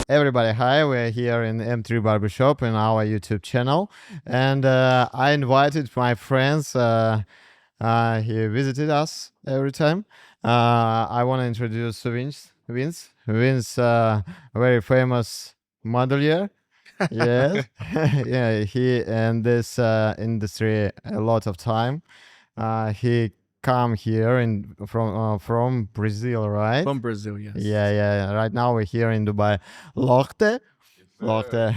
Everybody, hi. We're here in M3 Barbershop in our YouTube channel. And I invited my friends. He visited us every time. I want to introduce Vince, a very famous modelier. Yes. Yeah, he in this industry a lot of time. He come here from Brazil, right? From Brazil, yes. Yeah. Right now we're here in Dubai. Lorte. Lorte.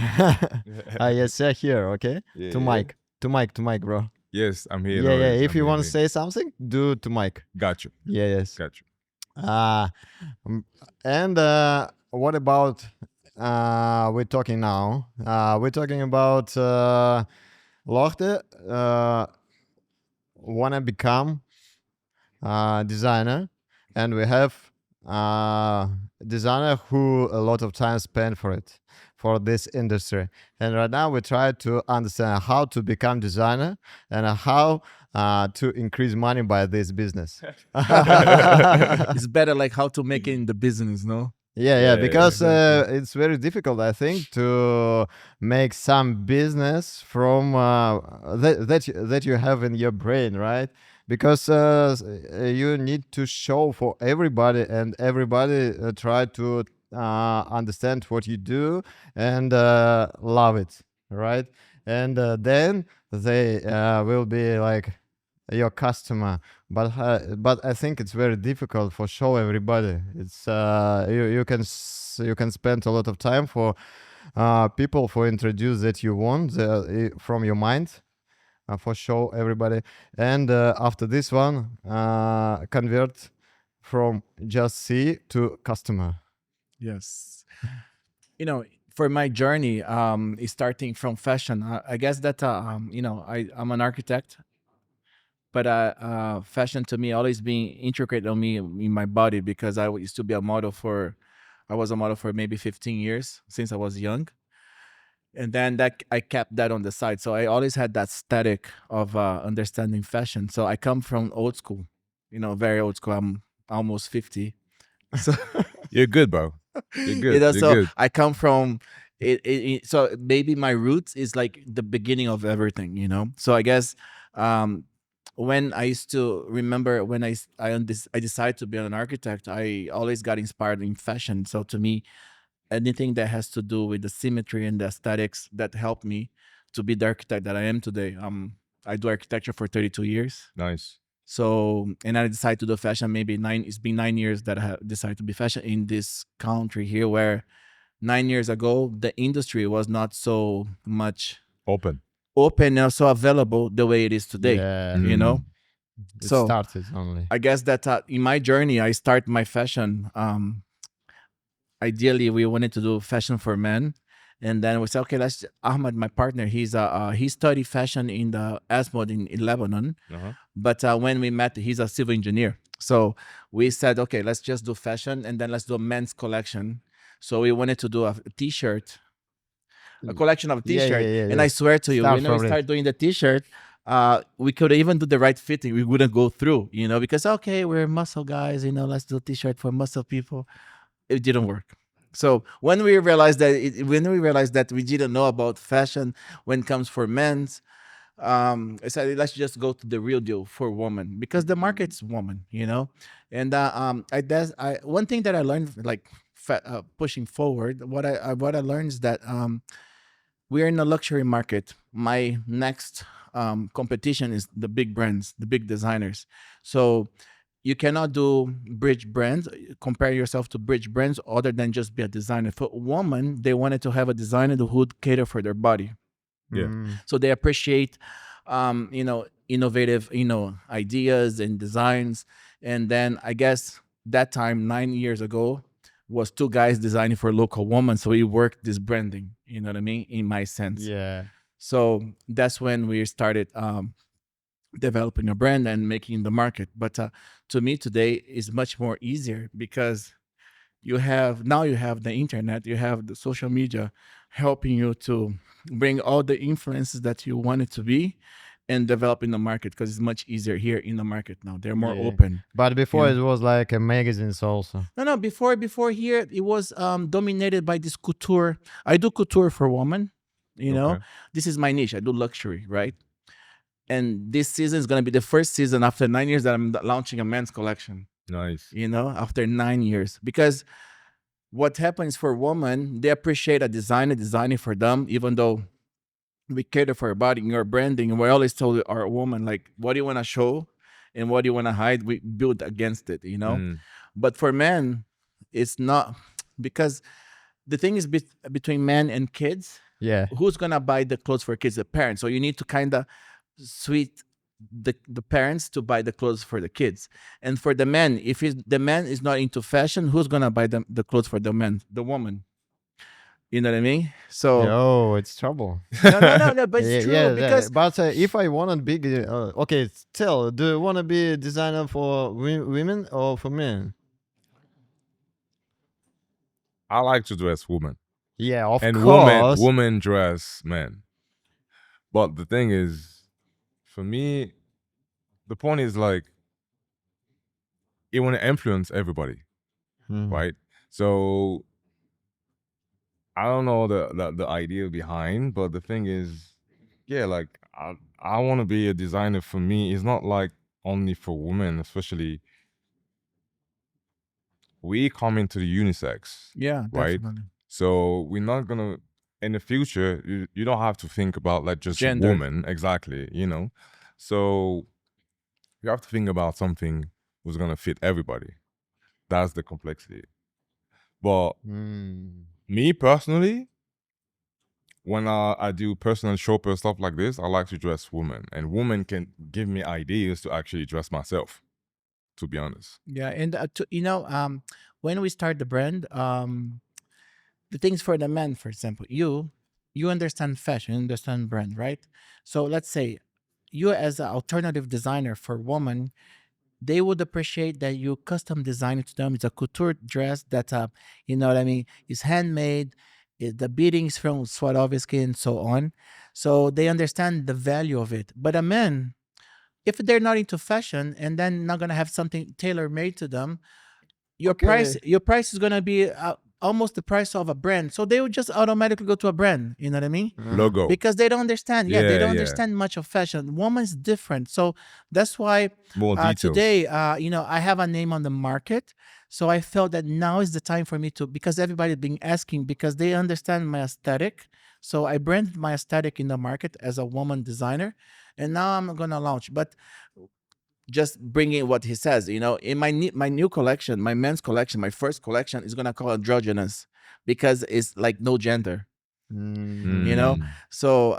Yes, sir, here, okay? Yeah, To yeah. mic. To mic, bro. Yes, I'm here. Yeah. Lawrence. If I'm you here, want to man. say something, do to mic. Got you. Yes. Got you. Uh, and what about we're talking now? We're talking about Lorte wanna become designer, and we have designer who a lot of time spend for this industry. And right now we try to understand how to become designer and how to increase money by this business. It's better like how to make it in the business, no? Yeah, because exactly. it's very difficult, I think, to make some business from that you have in your brain, right? Because you need to show for everybody, and everybody try to understand what you do and love it, right? And then they will be like your customer. But I think it's very difficult for show everybody. It's you can spend a lot of time for people for introduce that you want from your mind for show everybody, and after this one convert from just see to customer. Yes. For my journey, is starting from fashion. I guess that I'm an architect, but fashion to me always been integrated on me in my body because I used to be a model for. I was a model for maybe 15 years since I was young, and then that I kept that on the side. So I always had that static of understanding fashion. So I come from old school, very old school. I'm almost 50. So You're good, bro. You're good. You're so good. I come from so maybe my roots is like the beginning of everything, So I guess when I used to remember when I decided to be an architect, I always got inspired in fashion. So to me, anything that has to do with the symmetry and the aesthetics that helped me to be the architect that I am today. I do architecture for 32 years. Nice. So, and I decided to do fashion. It's been 9 years that I have decided to be fashion in this country here, where 9 years ago, the industry was not so much Open. and so available the way it is today, Yeah, it So started only. I guess that in my journey, I start my fashion. Ideally, we wanted to do fashion for men. And then we said, okay, Ahmad, my partner, he studied fashion in the ASMOD in Lebanon. Uh-huh. But when we met, he's a civil engineer. So we said, okay, let's just do fashion and then let's do a men's collection. So we wanted to do a t-shirt, a collection of t-shirt. Yeah. And I swear to you, when we start doing the t-shirt, we could even do the right fitting. We wouldn't go through, because, okay, we're muscle guys, let's do a t-shirt for muscle people. It didn't work. So when we realized that we didn't know about fashion when it comes for men's, I said, let's just go to the real deal for women because the market's woman, And one thing that I learned, like pushing forward, what I learned is that we're in a luxury market. My next competition is the big brands, the big designers. So you cannot do bridge brands, compare yourself to bridge brands other than just be a designer. For a woman, they wanted to have a designer who would cater for their body. Yeah. So they appreciate, innovative, ideas and designs. And then I guess that time, 9 years ago, was two guys designing for a local woman. So we worked this branding, you know what I mean? In my sense. Yeah. So that's when we started developing a brand and making the market. But to me today is much more easier because you have the internet, you have the social media helping you to bring all the influences that you want it to be and develop in the market, because it's much easier here in the market now. They're more Yeah. open. But before Yeah. it was like a magazines also. No, before here it was dominated by this couture. I do couture for women, you know. Okay. This is my niche. I do luxury, right? And this season is going to be the first season after 9 years that I'm launching a men's collection, Nice. you know, after 9 years. Because what happens for women, they appreciate a designer designing for them, even though we cater for your body and your branding. And we always tell our woman, like, what do you want to show and what do you want to hide? We build against it, you know. But for men, it's not, because the thing is between men and kids. Yeah. Who's gonna buy the clothes for kids? The parents. So you need to kind of sweet the parents to buy the clothes for the kids. And for the men, if the man is not into fashion, who's gonna buy the clothes for the man? The woman. You know what I mean? So Oh, it's trouble. no, but it's true, Yeah, because but if I want to be okay, still, do you want to be a designer for women or for men? I like to dress women. Yeah, of and course. women dress men. But the thing is, for me, the point is like, it want to influence everybody, right? So I don't know the idea behind, but the thing is, yeah, like I want to be a designer. For me, it's not like only for women, especially. We come into the unisex, yeah, right? definitely. So we're not gonna, in the future, you don't have to think about like just Gender. woman, exactly, you know. So you have to think about something who's gonna fit everybody. That's the complexity. But me personally, when I do personal shopper stuff like this, I like to dress women, and women can give me ideas to actually dress myself. To be honest. Yeah, and when we start the brand, the things for the men, for example, you understand fashion, you understand brand, right? So let's say you as an alternative designer for women, they would appreciate that you custom design it to them. It's a couture dress that you know what I mean, is handmade, the beadings from Swarovski and so on. So they understand the value of it. But a man, if they're not into fashion and then not gonna have something tailor made to them, your price is gonna be almost the price of a brand. So they would just automatically go to a brand. You know what I mean? Logo. Because they don't understand. Yeah, they don't understand much of fashion. Woman's different. So that's why more details. Today, I have a name on the market. So I felt that now is the time for me to, because everybody's been asking, because they understand my aesthetic. So I branded my aesthetic in the market as a woman designer, and now I'm gonna launch. But just bringing what he says, in my new collection, my men's collection, my first collection is gonna call androgynous, because it's like no gender. So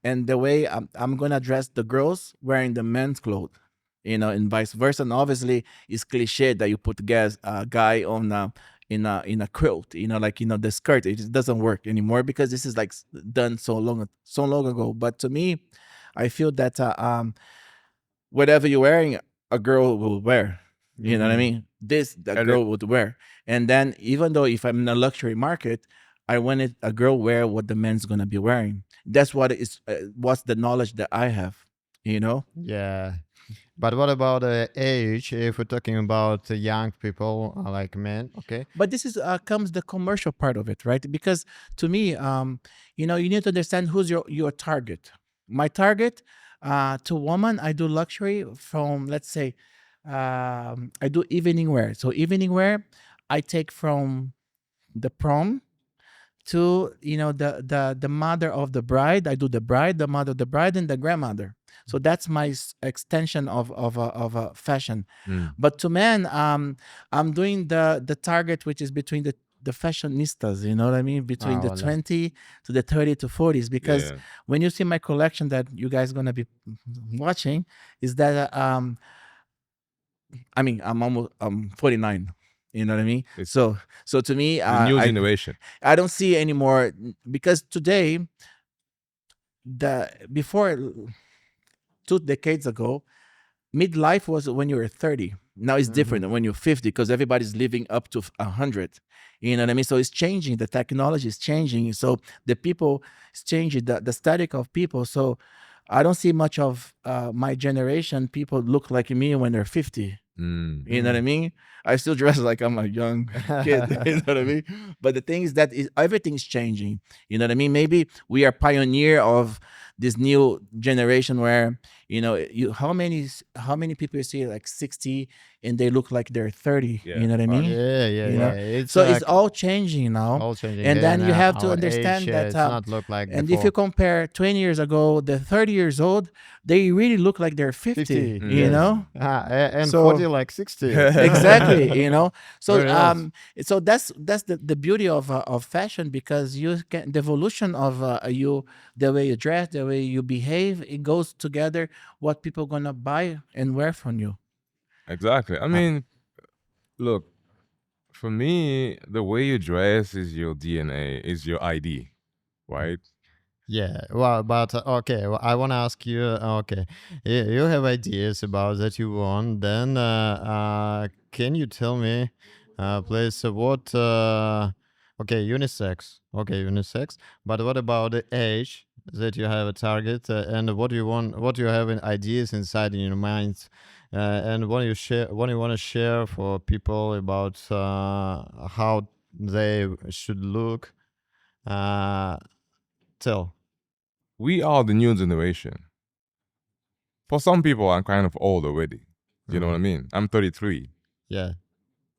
and the way I'm gonna dress the girls wearing the men's clothes, and vice versa. And obviously it's cliche that you put a guy on in a quilt, the skirt. It just doesn't work anymore, because this is like done so long ago. But to me, I feel that whatever you're wearing, a girl will wear. You know what I mean? A girl would wear. And then, even though if I'm in a luxury market, I wanted a girl wear what the man's gonna be wearing. That's what is. What's the knowledge that I have? Yeah. But what about age? If we're talking about young people, like men, okay. But this is comes the commercial part of it, right? Because to me, you need to understand who's your target. My target, to woman, I do luxury from, let's say, I do evening wear. So evening wear, I take from the prom to the mother of the bride. I do the bride, the mother of the bride, and the grandmother. So that's my extension of a fashion. But to men, I'm doing the target, which is between the fashionistas, you know what I mean, between the 20 to the 30 to 40s. Because when you see my collection that you guys are gonna be watching, is that I'm 49. You know what I mean? So to me, the new generation. I don't see anymore, because today, before 2 decades ago, midlife was when you were 30. Now it's different when you're 50, because everybody's living up to 100. You know what I mean? So it's changing. The technology is changing. So the people is changing. The static of people. So I don't see much of my generation people look like me when they're 50. You know what I mean? I still dress like I'm a young kid. You know what I mean? But the thing is that everything's changing. You know what I mean? Maybe we are pioneer of this new generation where how many people you see like 60 and they look like they're 30. Yeah. You know what I mean? Yeah. It's So it's all changing now. all changing. And then you have to our understand age, that it's not look like and before. if you compare 20 years ago, the 30 years old, they really look like they're 50, 50, you yes. know? And So- 40 like 60. Exactly, you know. So Very nice. so that's the beauty of fashion, because the evolution of the way you dress, the way you behave, it goes together what people gonna buy and wear from you. Exactly. I mean, look, for me, the way you dress is your DNA, is your ID, right? Yeah, well, but okay, well, I want to ask you. Okay, you have ideas about that you want. Then, can you tell me, please, what? Okay, unisex. Okay, unisex. But what about the age that you have a target, and what do you want? What do you have in ideas inside in your mind, and what you share? What you want to share for people about how they should look? Tell. We are the new generation. For some people, I'm kind of old already. You know what I mean? I'm 33. Yeah.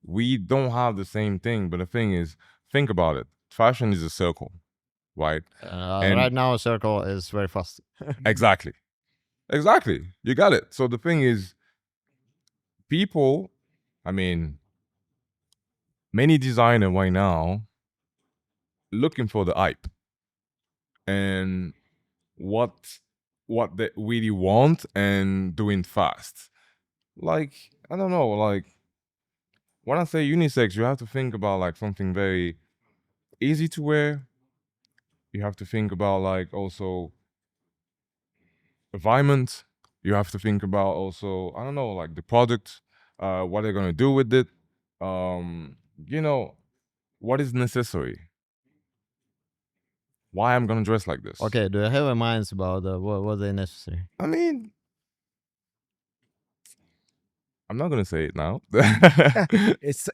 We don't have the same thing, but the thing is, think about it. Fashion is a circle, right? And- Right now, circle is very fast. Exactly. Exactly. You got it. So the thing is, people, I mean, many designer right now looking for the hype and what they really want and doing fast. Like, I don't know, like when I say unisex, you have to think about like something very easy to wear. You have to think about like also environment. You have to think about also, I don't know, like the product, what they're gonna do with it. You know, what is necessary. Why I'm gonna dress like this. Okay, do you have a mind about what they necessary? I mean, I'm not gonna say it now. It's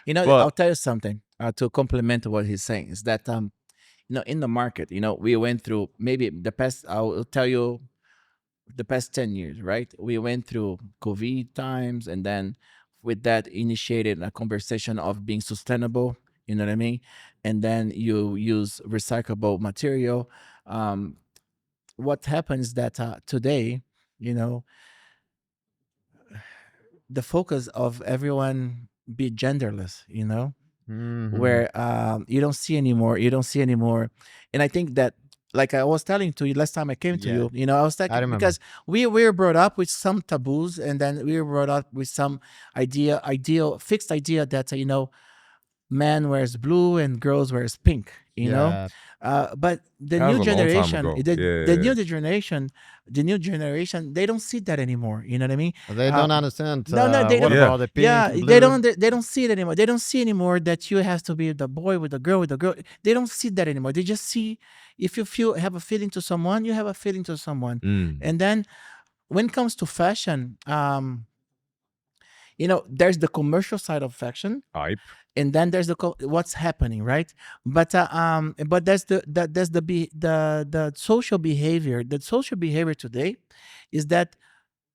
But- I'll tell you something to complement what he's saying is that in the market, we went through maybe the past. I'll tell you the past 10 years, right? We went through COVID times, and then with that initiated a conversation of being sustainable. You know what I mean? And then you use recyclable material. What happens that today, you know, the focus of everyone be genderless, where you don't see anymore. And I think that, like I was telling to you last time I came to Yeah. you, I was talking remember. because we were brought up with some taboos, and then we were brought up with some fixed idea that man wears blue and girls wears pink, Yeah. but the That new was a long time generation, ago. the Yeah. new generation, they don't see that anymore. You know what I mean? They don't understand. no, they what don't- about the pink? Yeah, blue? they don't see it anymore. They don't see anymore that you have to be the boy with the girl with the girl. They don't see that anymore. They just see, if you have a feeling to someone, you have a feeling to someone. And then when it comes to fashion, there's the commercial side of fashion, Hype. and then there's what's happening, right? But there's the social behavior. The social behavior today is that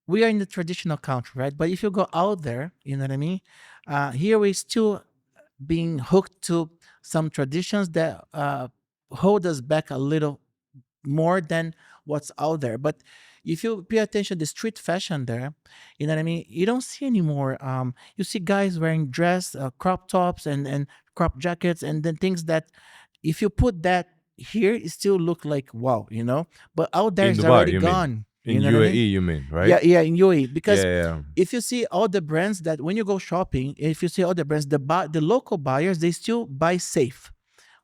we are in the traditional country, right? But if you go out there, you know what I mean? Here we still being hooked to some traditions that hold us back a little more than what's out there. But if you pay attention to street fashion there, you know what I mean? You don't see anymore. You see guys wearing dress, crop tops, and crop jackets, and then things that, if you put that here, it still look like wow, But out there In it's Dubai, already you mean? gone. In you know what I UAE, mean? you mean, right? Yeah, in UAE. Because yeah. if you see all the brands that when you go shopping, if you see all the brands, the local buyers, they still buy safe,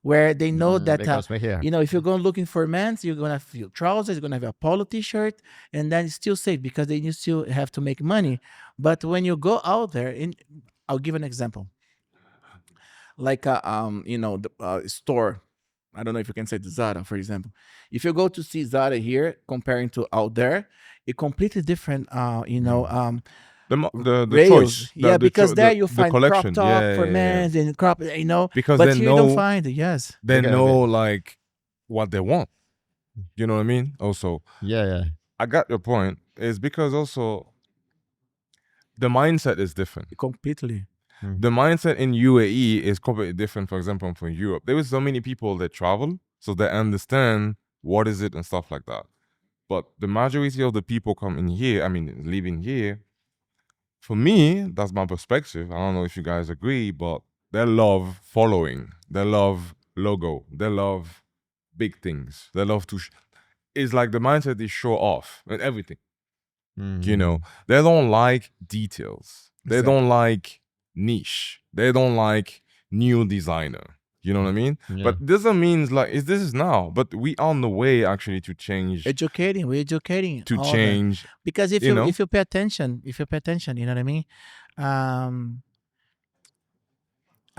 where they know that because we're here. if you're going looking for men's, you're gonna have your trousers, you're gonna have a polo t-shirt, and then it's still safe because you still have to make money. But when you go out there, I'll give an example, like the store. I don't know if you can say the Zara, for example. If you go to see Zara here comparing to out there, it completely different. The Rails, choice, yeah, because there you the find crop collection, top for yeah. men's and crop, Because but here you don't find it. Yes, they Okay, know like what they want. You know what I mean? Also, yeah. I got your point. Is because also the mindset is different. completely. The mindset in UAE is completely different, for example, from Europe. There is so many people that travel, so they understand what is it and stuff like that. But the majority of the people coming here, I mean, living here, for me, that's my perspective. I don't know if you guys agree, but they love following. They love logo. They love big things. They love to. It's like the mindset is show off and everything. You know, they don't like details. They don't like niche. They don't like new designer. You know what I mean? Yeah. But doesn't mean like this is now. But we on the way actually to change. We're educating To all change. that. Because if you know, if you pay attention, you know what I mean.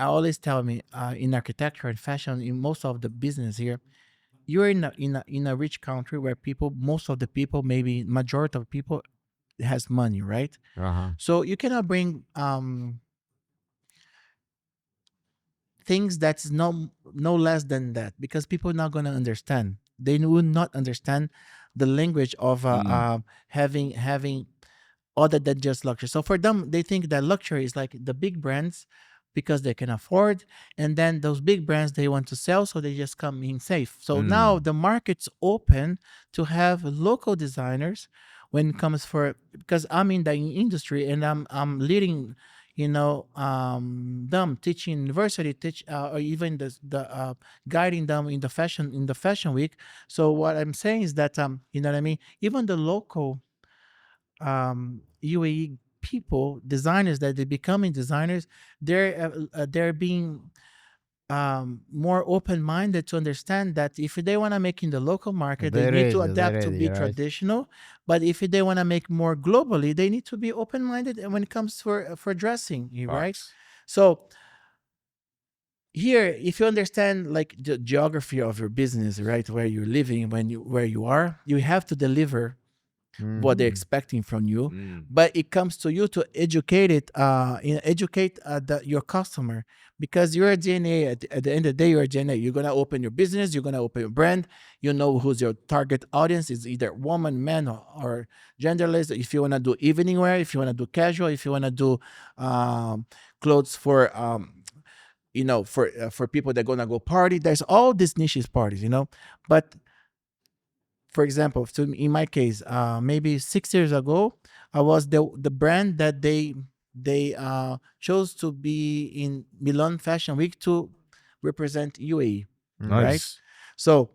I always tell me in architecture and fashion, in most of the business here, you're in a rich country where most of the people, maybe majority of people, has money, right? So you cannot bring things that's no less than that, because people are not going to understand. They will not understand the language of having other than just luxury. So for them, they think that luxury is like the big brands because they can afford, and then those big brands they want to sell, so they just come in safe. So now the market's open to have local designers when it comes for, because I'm in the industry and I'm leading, them teaching university, or even the guiding them in the fashion week. So what I'm saying is that you know what I mean. Even the local UAE people, designers that they're becoming designers, they're being more open-minded to understand that if they want to make in the local market, they need to adapt to be traditional. But if they want to make more globally, they need to be open-minded when it comes for dressing, right? So here, if you understand like the geography of your business, right, where you're living, where you are, you have to deliver what they're expecting from you. But it comes to you to educate your customer, because you're a DNA. At the end of the day, you're a DNA. You're gonna open your business. You're gonna open your brand. You know who's your target audience is, either woman, man, or genderless. If you wanna do evening wear, if you wanna do casual, if you wanna do clothes for for people that are gonna go party. There's all these niches parties, but for example, in my case, maybe 6 years ago, I was the brand that they chose to be in Milan Fashion Week to represent UAE, right? So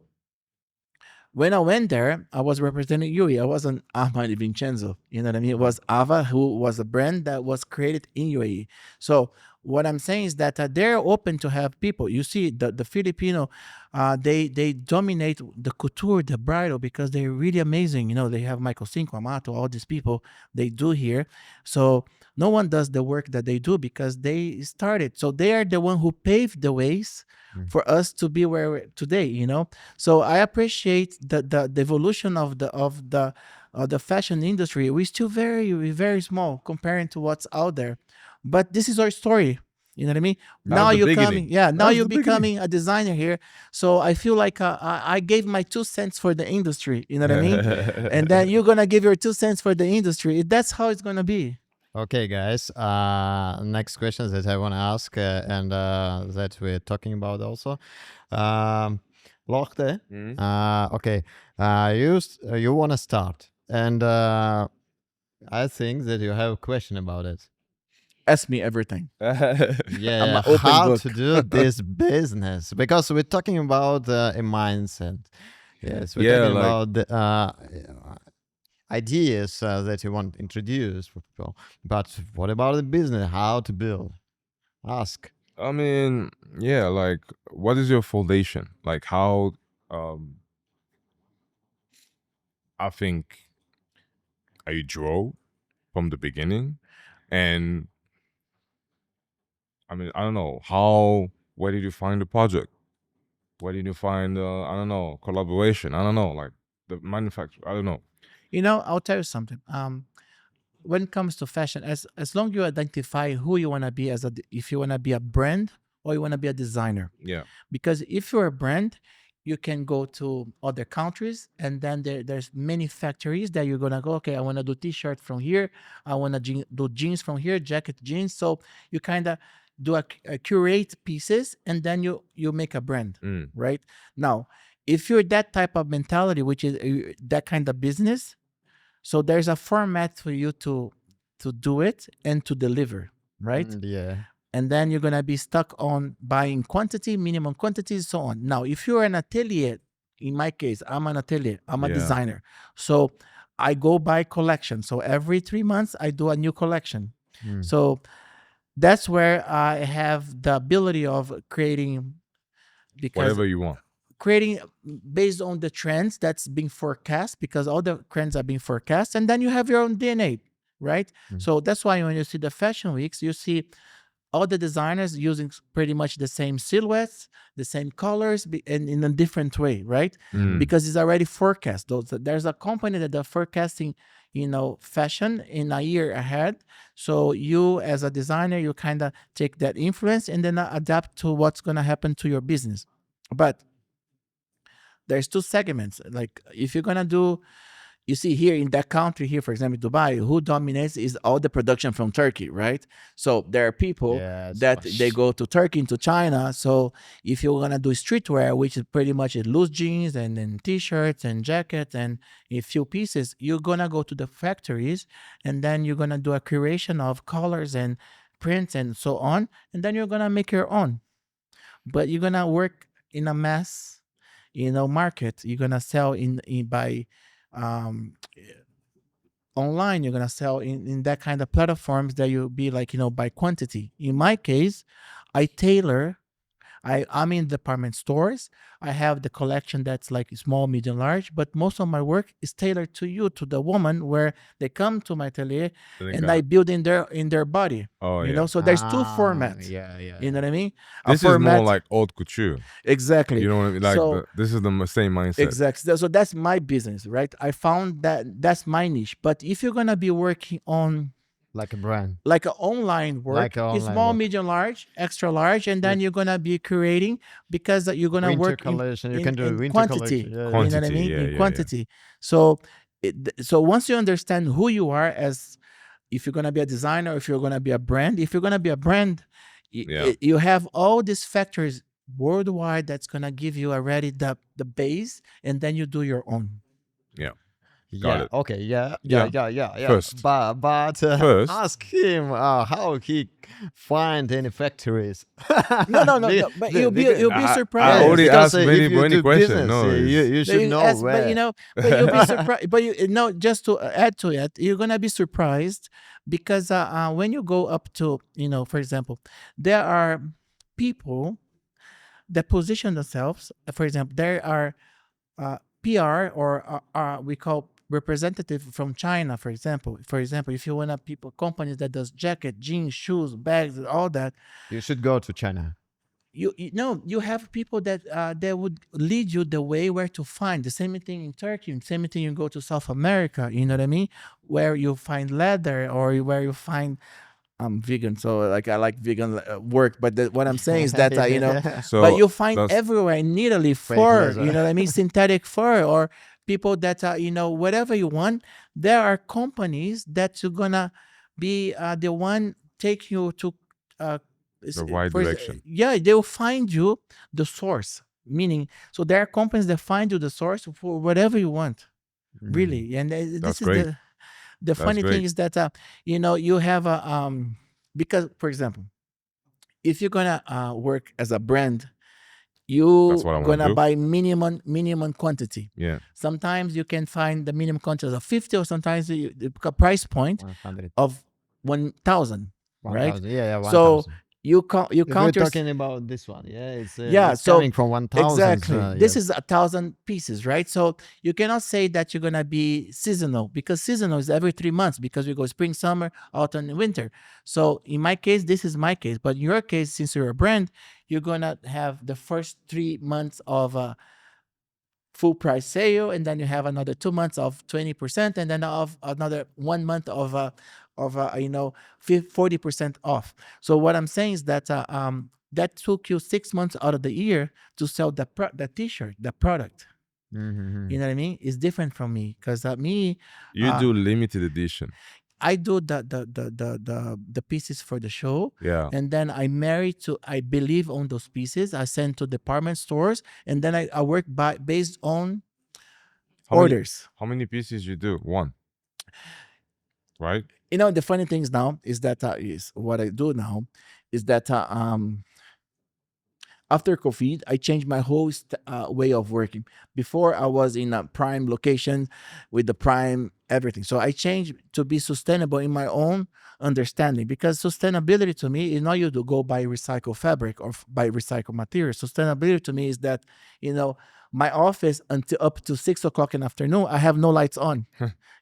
when I went there, I was representing UAE. I wasn't Ahmad Vincenzo. You know what I mean? It was AAVVA, who was a brand that was created in UAE. So what I'm saying is that they're open to have people. You see, the Filipino, they dominate the couture, the bridal, because they're really amazing. They have Michael Cinco, Amato, all these people they do here. So no one does the work that they do because they started. So they are the one who paved the ways for us to be where we're today. So I appreciate the evolution of the fashion industry. We're still very, very small comparing to what's out there, but this is our story. You know what I mean? Now you're coming, now you're becoming a designer here. So I feel like I gave my 2 cents for the industry. You know what I mean? And then you're gonna give your 2 cents for the industry. That's how it's gonna be. Okay, guys. Next question that I want to ask, and that we're talking about also. Lorte. Okay. You want to start, and I think that you have a question about it. Ask me everything. Yeah, how to do this business, because we're talking about a mindset. Yes, we're talking about the ideas that you want to introduce for people. But what about the business? How to build? Ask. I mean, yeah, like what is your foundation? Like how I think I draw from the beginning, and I mean, I don't know where did you find the project? Where did you find I don't know, collaboration? I don't know, like the manufacturer. I don't know. I'll tell you something. When it comes to fashion, as long you identify who you want to be if you want to be a brand or you want to be a designer. Yeah. Because if you're a brand, you can go to other countries, and then there's many factories that you're gonna go. Okay, I want to do T-shirt from here. I want to do jeans from here, jacket, jeans. So you kind of do a curate pieces, and then you make a brand, right? Now, if you're that type of mentality, which is that kind of business, so there's a format for you to do it and to deliver, right? Yeah. And then you're gonna be stuck on buying quantity, minimum quantities, so on. Now, if you're an atelier, in my case, I'm an atelier, I'm a designer. So I go by collection. So every 3 months I do a new collection. So that's where I have the ability of creating, because Whatever you want. creating based on the trends that's being forecast, because all the trends are being forecast, and then you have your own DNA, right? So that's why when you see the fashion weeks, you see all the designers using pretty much the same silhouettes, the same colors, and in a different way, right? Because it's already forecast. There's a company that are forecasting, fashion in a year ahead. So you, as a designer, you kind of take that influence and then adapt to what's going to happen to your business. But there's two segments. Like if you're going to do, you see here in that country here, for example, Dubai, who dominates is all the production from Turkey, right? So there are people that they go to Turkey, into China. So if you're going to do streetwear, which is pretty much loose jeans and then T-shirts and jackets and a few pieces, you're going to go to the factories, and then you're going to do a curation of colors and prints and so on. And then you're going to make your own. But you're going to work in a mass, market. You're going to sell by online. You're gonna sell in that kind of platforms that you'll be like, by quantity. In my case, I tailor. I'm in department stores. I have the collection that's like small, medium, large, but most of my work is tailored to you, to the woman, where they come to my atelier and I build in their body. So there's two formats. You know what I mean? This is more like haute couture. Exactly. You know what I mean? Like this is the same mindset. Exactly. So that's my business, right? I found that's my niche. But if you're gonna be working on like a brand, like an online work, small, medium, large, extra large, and then you're gonna be creating, because you're gonna work in quantity. You know what I mean? In quantity. So once you understand who you are, as if you're gonna be a designer, if you're gonna be a brand, you have all these factors worldwide that's gonna give you already the base, and then you do your own. Got it. Okay. Yeah. First. But First, ask him how he find any factories. No. But you'll be surprised. I already asked many questions. Business, No, you should know where. But you'll be surprised. But just to add to it, you're gonna be surprised, because when you go up to, for example, there are people that position themselves. For example, there are PR or we call representative from China, for example. If you want companies that does jacket, jeans, shoes, bags, all that, you should go to China. You have people that they would lead you the way where to find. The same thing in Turkey, the same thing you go to South America, you know what I mean? Where you find leather, or where you find, I'm vegan, so I like vegan work. But what I'm saying is that So but you find everywhere in Italy fur, you know what I mean, synthetic fur, or people that whatever you want. There are companies that you're gonna be the one take you to the right direction. They'll find you the source. Meaning, so there are companies that find you the source for whatever you want, really. And this is great. The funny thing is that you have a because, for example, if you're gonna work as a brand, you gonna buy minimum quantity. Sometimes you can find the minimum quantity of 50, or sometimes the price point 100. of 1,000, right? 1,000. 1,000. So you If we're count your talking about this one, it's so coming from 1,000. exactly. This is 1,000 pieces, right? So you cannot say that you're gonna be seasonal, because seasonal is every 3 months, because we go spring, summer, autumn, and winter. So in my case, this is my case, but in your case, since you're a brand, you're gonna have the first 3 months of full price sale, and then you have another 2 months of 20%, and then of another 1 month of 40% off. So what I'm saying is that that took you 6 months out of the year to sell the t-shirt, the product. You know what I mean? It's different from me, because me, You do limited edition. I do the pieces for the show. Yeah. And then I believe on those pieces. I send to department stores, and then I work based on orders. How many pieces you do? One. Right? The funny things now is that is what I do now is that after COVID, I changed my whole way of working. Before, I was in a prime location with the prime everything. So I changed to be sustainable in my own understanding, because sustainability to me is not you to go buy recycled fabric or buy recycled material. Sustainability to me is that, my office until up to 6 o'clock in the afternoon, I have no lights on.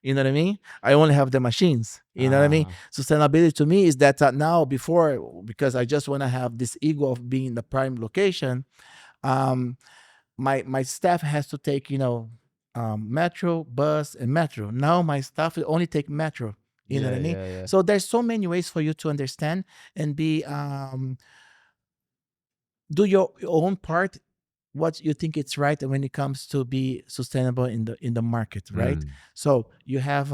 You know what I mean? I only have the machines. You know what I mean? Sustainability to me is that now, because I just want to have this ego of being in the prime location, my staff has to take, metro, bus, and metro. Now my staff will only take metro. You know what I mean? Yeah. So there's so many ways for you to understand and be do your own part, what you think it's right when it comes to be sustainable in the market, right? So you have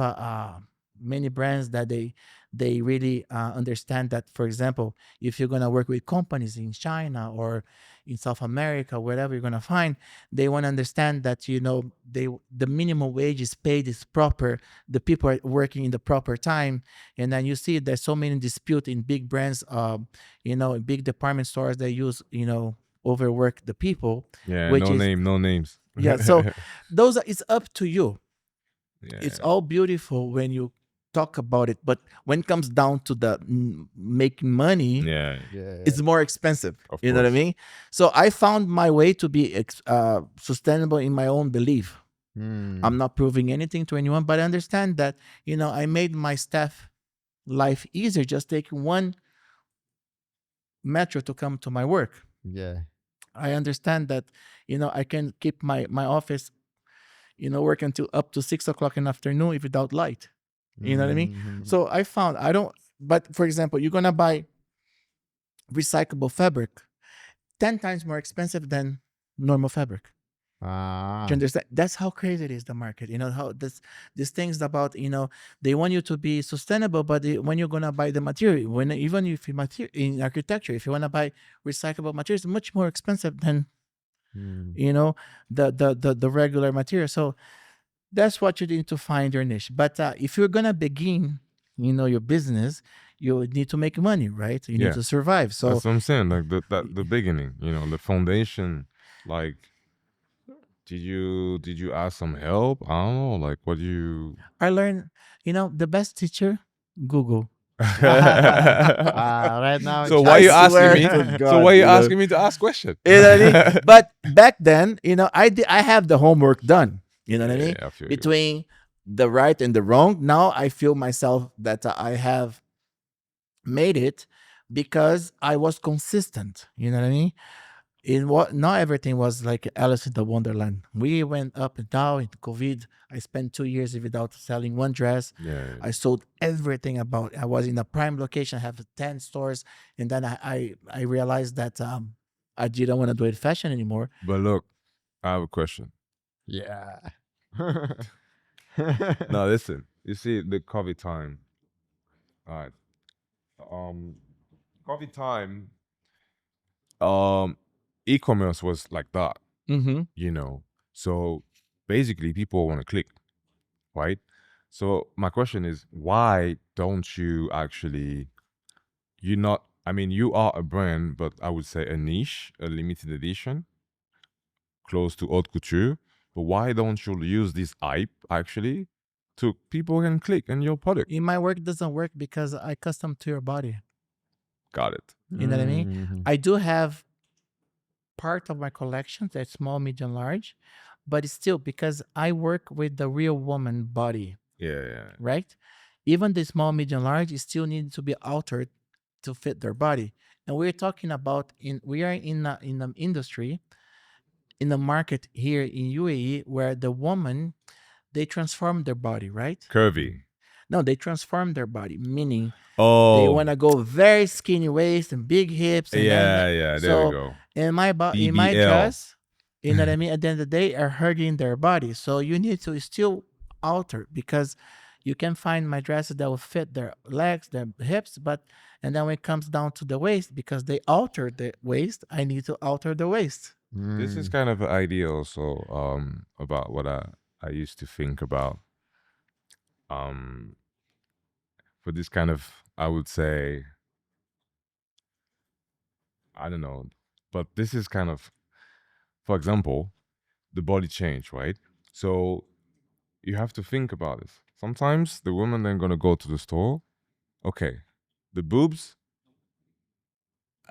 many brands that they really understand that. For example, if you're going to work with companies in China or in South America, wherever you're going to find, they want to understand that the minimum wage is paid, is proper, the people are working in the proper time. And then you see there's so many disputes in big brands, in big department stores. They use overwork the people. Yeah, no names. Yeah, so it's up to you. Yeah. It's all beautiful when you talk about it, but when it comes down to the making money, it's more expensive. You know what I mean? So I found my way to be sustainable in my own belief. I'm not proving anything to anyone, but I understand that I made my staff life easier just taking one metro to come to my work. I understand that I can keep my office work until up to 6 o'clock in the afternoon without light. You know what I mean? So I found but for example, you're gonna buy recyclable fabric 10 times more expensive than normal fabric. Do you understand? That's how crazy it is, the market. How these things about they want you to be sustainable, but when you're gonna buy the material, even if in architecture, if you wanna buy recyclable material, it's much more expensive than the regular material. So that's what you need to find your niche. But if you're gonna begin, your business, you need to make money, right? You need to survive. So that's what I'm saying. Like the beginning, the foundation. Like, did you ask some help? I don't know. Like, what do you? I learned. The best teacher, Google. Right now. So why are you asking me? So why are you asking me to ask questions? But back then, I have the homework done. You know what I mean? Between the right and the wrong. Now I feel myself that I have made it because I was consistent. You know what I mean? Not everything was like Alice in the Wonderland. We went up and down in COVID. I spent 2 years without selling one dress. I sold everything about. I was in a prime location. I have 10 stores, and then I realized that I didn't want to do it fashion anymore. But look, I have a question. Yeah. Now listen. You see the COVID time. All right. COVID time. E-commerce was like that. So basically people want to click, right? So my question is, why don't you actually, you are a brand, but I would say a niche, a limited edition, close to haute couture, but why don't you use this hype actually to people can click on your product? In my work, it doesn't work because I custom to your body. Got it. You know what I mean? Mhm. I do have part of my collection that's small, medium, large, but it's still because I work with the real woman body, Yeah. right? Even the small, medium, large, it still needs to be altered to fit their body. And we're talking about we are in the industry, in the market here in UAE, where the woman, they transform their body, right? Curvy. No, they transform their body, meaning they Oh. want to go very skinny waist and big hips, and Yeah. There we go. in my in my BBL. dress, you know what I mean. At the end of the day, are hurting their body. So you need to still alter, because you can find my dresses that will fit their legs, their hips, but and then when it comes down to the waist, because they altered the waist, I need to alter the waist. This is kind of an idea also about what I used to think about for this kind of, I would say, I don't know, but this is kind of, for example, the body change, right? So you have to think about it. Sometimes the woman then gonna go to the store. Okay, the boobs,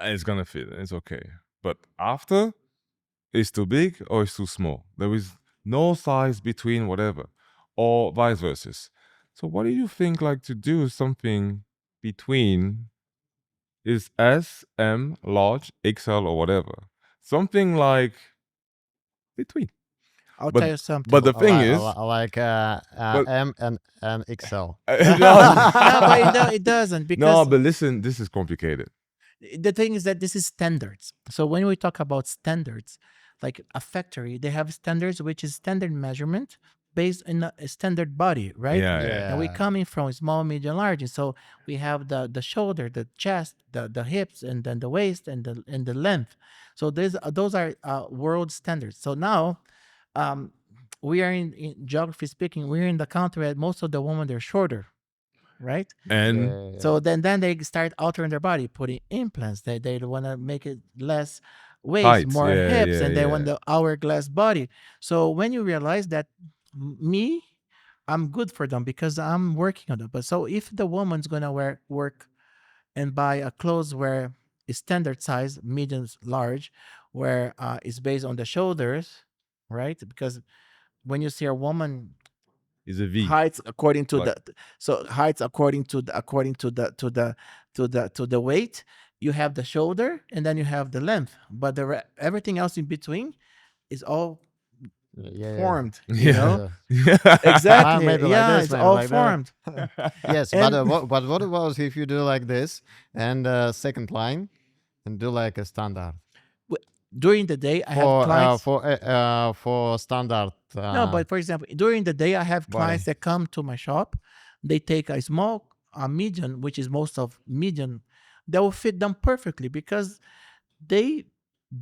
it's gonna fit. It's okay. But after, it's too big or it's too small. There is no size between whatever, or vice versa. So what do you think like to do something between is S, M, large, XL, or whatever? Something like between. I'll But tell you something. but the thing is, like but M and XL. No, but it doesn't, because no, but listen, this is complicated. the thing is that this is standards. So when we talk about standards, like a factory, they have standards, which is standard measurement based on a standard body, right? Yeah. And we coming from small, medium, large. And so we have the shoulder, the chest, the hips, and then the waist and the length. So those are world standards. So now we are in geography speaking, we're in the country where most of the women, they're shorter, right? And So then they start altering their body, putting implants. They want to make it less waist, heights, more hips, and they want yeah. the hourglass body. So when you realize that, me, I'm good for them because I'm working on it. But so if the woman's gonna work and buy a clothes where is standard size, medium, large, where it's based on the shoulders, right? Because when you see a woman Is a V. heights according to Like- heights according to the weight, you have the shoulder and then you have the length, but everything else in between is all formed, you know. Exactly. Maybe like Yeah, this, it's maybe all like that. formed. Yes, And- but what about if you do like this and second line and do like a standard During the day, I have clients. for standard? No, but for example, during the day, I have clients body. that come to my shop. They take a small, medium, which is most of medium, that will fit them perfectly because they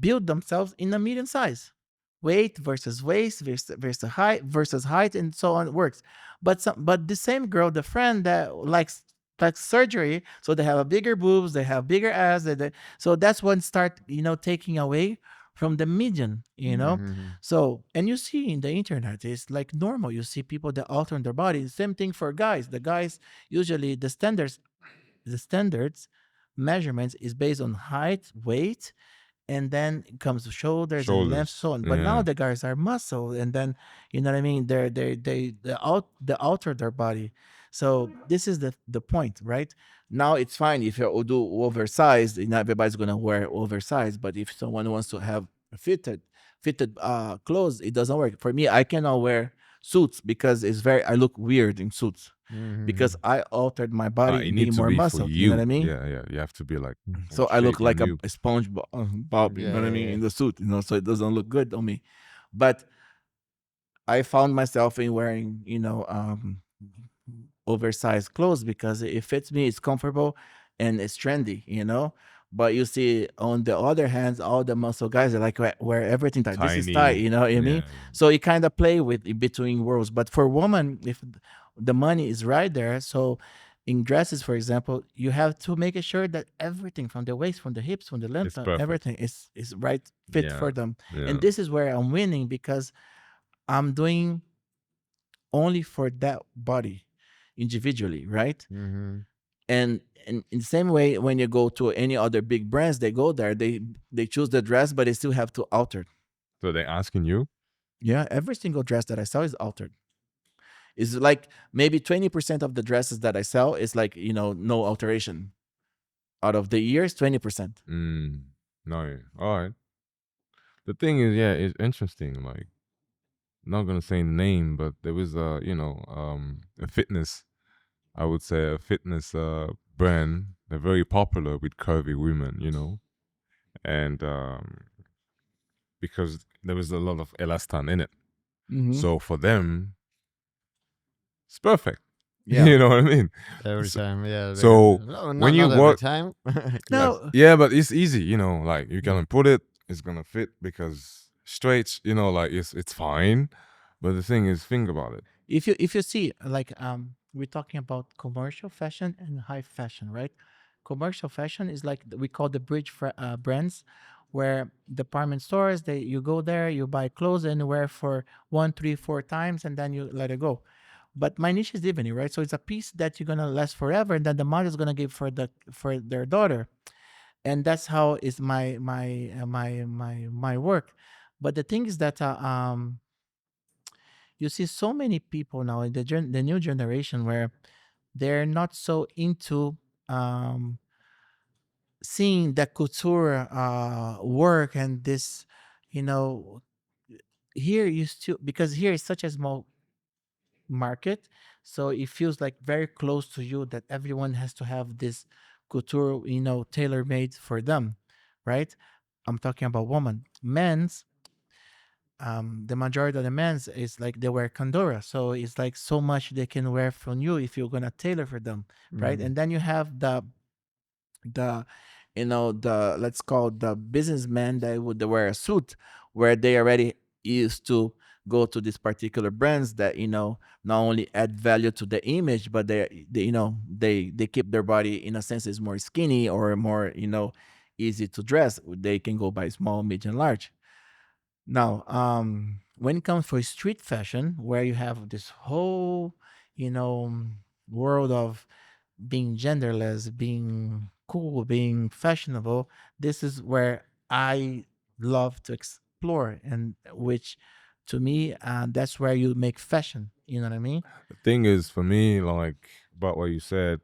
build themselves in a medium size. Weight versus waist versus height, and so on works. But the same girl, the friend that likes surgery, so they have a bigger boobs, they have bigger ass, so that's when start taking away from the median, So, and you see in the internet, it's like normal. You see people that alter their body. Same thing for guys. The guys, usually the standards measurements is based on height, weight, and then it comes to shoulders and length, so on. But now yeah. the guys are muscle, and then you know what I mean. They alter their body. So this is the point, right? Now it's fine if you do oversized. Not everybody's gonna wear oversized, but if someone wants to have fitted clothes, it doesn't work for me. I cannot wear suits because I look weird in suits because I altered my body It being needs to more be muscle. for You know what I mean? Yeah. You have to be like. So I look shape like on you. a sponge bob, you know what I mean, in the suit, so it doesn't look good on me. But I found myself in wearing, oversized clothes because it fits me, it's comfortable, and it's trendy. But you see, on the other hand, all the muscle guys are like wear everything tight. This is Tiny. tight, you know what I mean? So you kind of play with in between worlds. But for women, if the money is right there, so in dresses, for example, you have to make sure that everything from the waist, from the hips, from the length, perfect. everything is right fit Yeah, for them. yeah. And this is where I'm winning because I'm doing only for that body individually, right? And in the same way, when you go to any other big brands, they go there, they choose the dress, but they still have to alter. So they're asking you? Yeah, every single dress that I sell is altered. It's like maybe 20% of the dresses that I sell is like, no alteration. Out of the years, 20%. No, all right. The thing is, yeah, it's interesting. Like, not gonna say the name, but there was a fitness, I would say a fitness brand. They're very popular with curvy women, and because there was a lot of elastin in it. So for them, it's perfect. Yeah. You know what I mean? Every time, yeah. So no, when you not every work, time. No. yeah, but it's easy, like you can put it, it's gonna fit because straight, like it's fine. But the thing is, think about it. If you see, like, we're talking about commercial fashion and high fashion, right? Commercial fashion is like we call the bridge brands, where department stores, you go there, you buy clothes and wear for 1, 3, 4 times, and then you let it go. But my niche is evening, right? So it's a piece that you're gonna last forever, and then the mother is gonna give for their daughter, and that's how is my work. But the thing is that you see so many people now in the new generation where they're not so into um, seeing the couture work, and this, you know, here you still, because here is such a small market, so it feels like very close to you that everyone has to have this couture, tailor made for them, right? I'm talking about women. Men's, the majority of the men's is like they wear Condora, so it's like so much they can wear from you if you're gonna tailor for them, right? And then you have the the, let's call the businessmen that would wear a suit, where they already used to go to these particular brands that not only add value to the image, but they keep their body in a sense is more skinny or more easy to dress. They can go by small, medium, large. Now, when it comes for street fashion, where you have this whole, you know, world of being genderless, being cool, being fashionable, this is where I love to explore, and which, to me, that's where you make fashion. You know what I mean? The thing is, for me, like about what you said,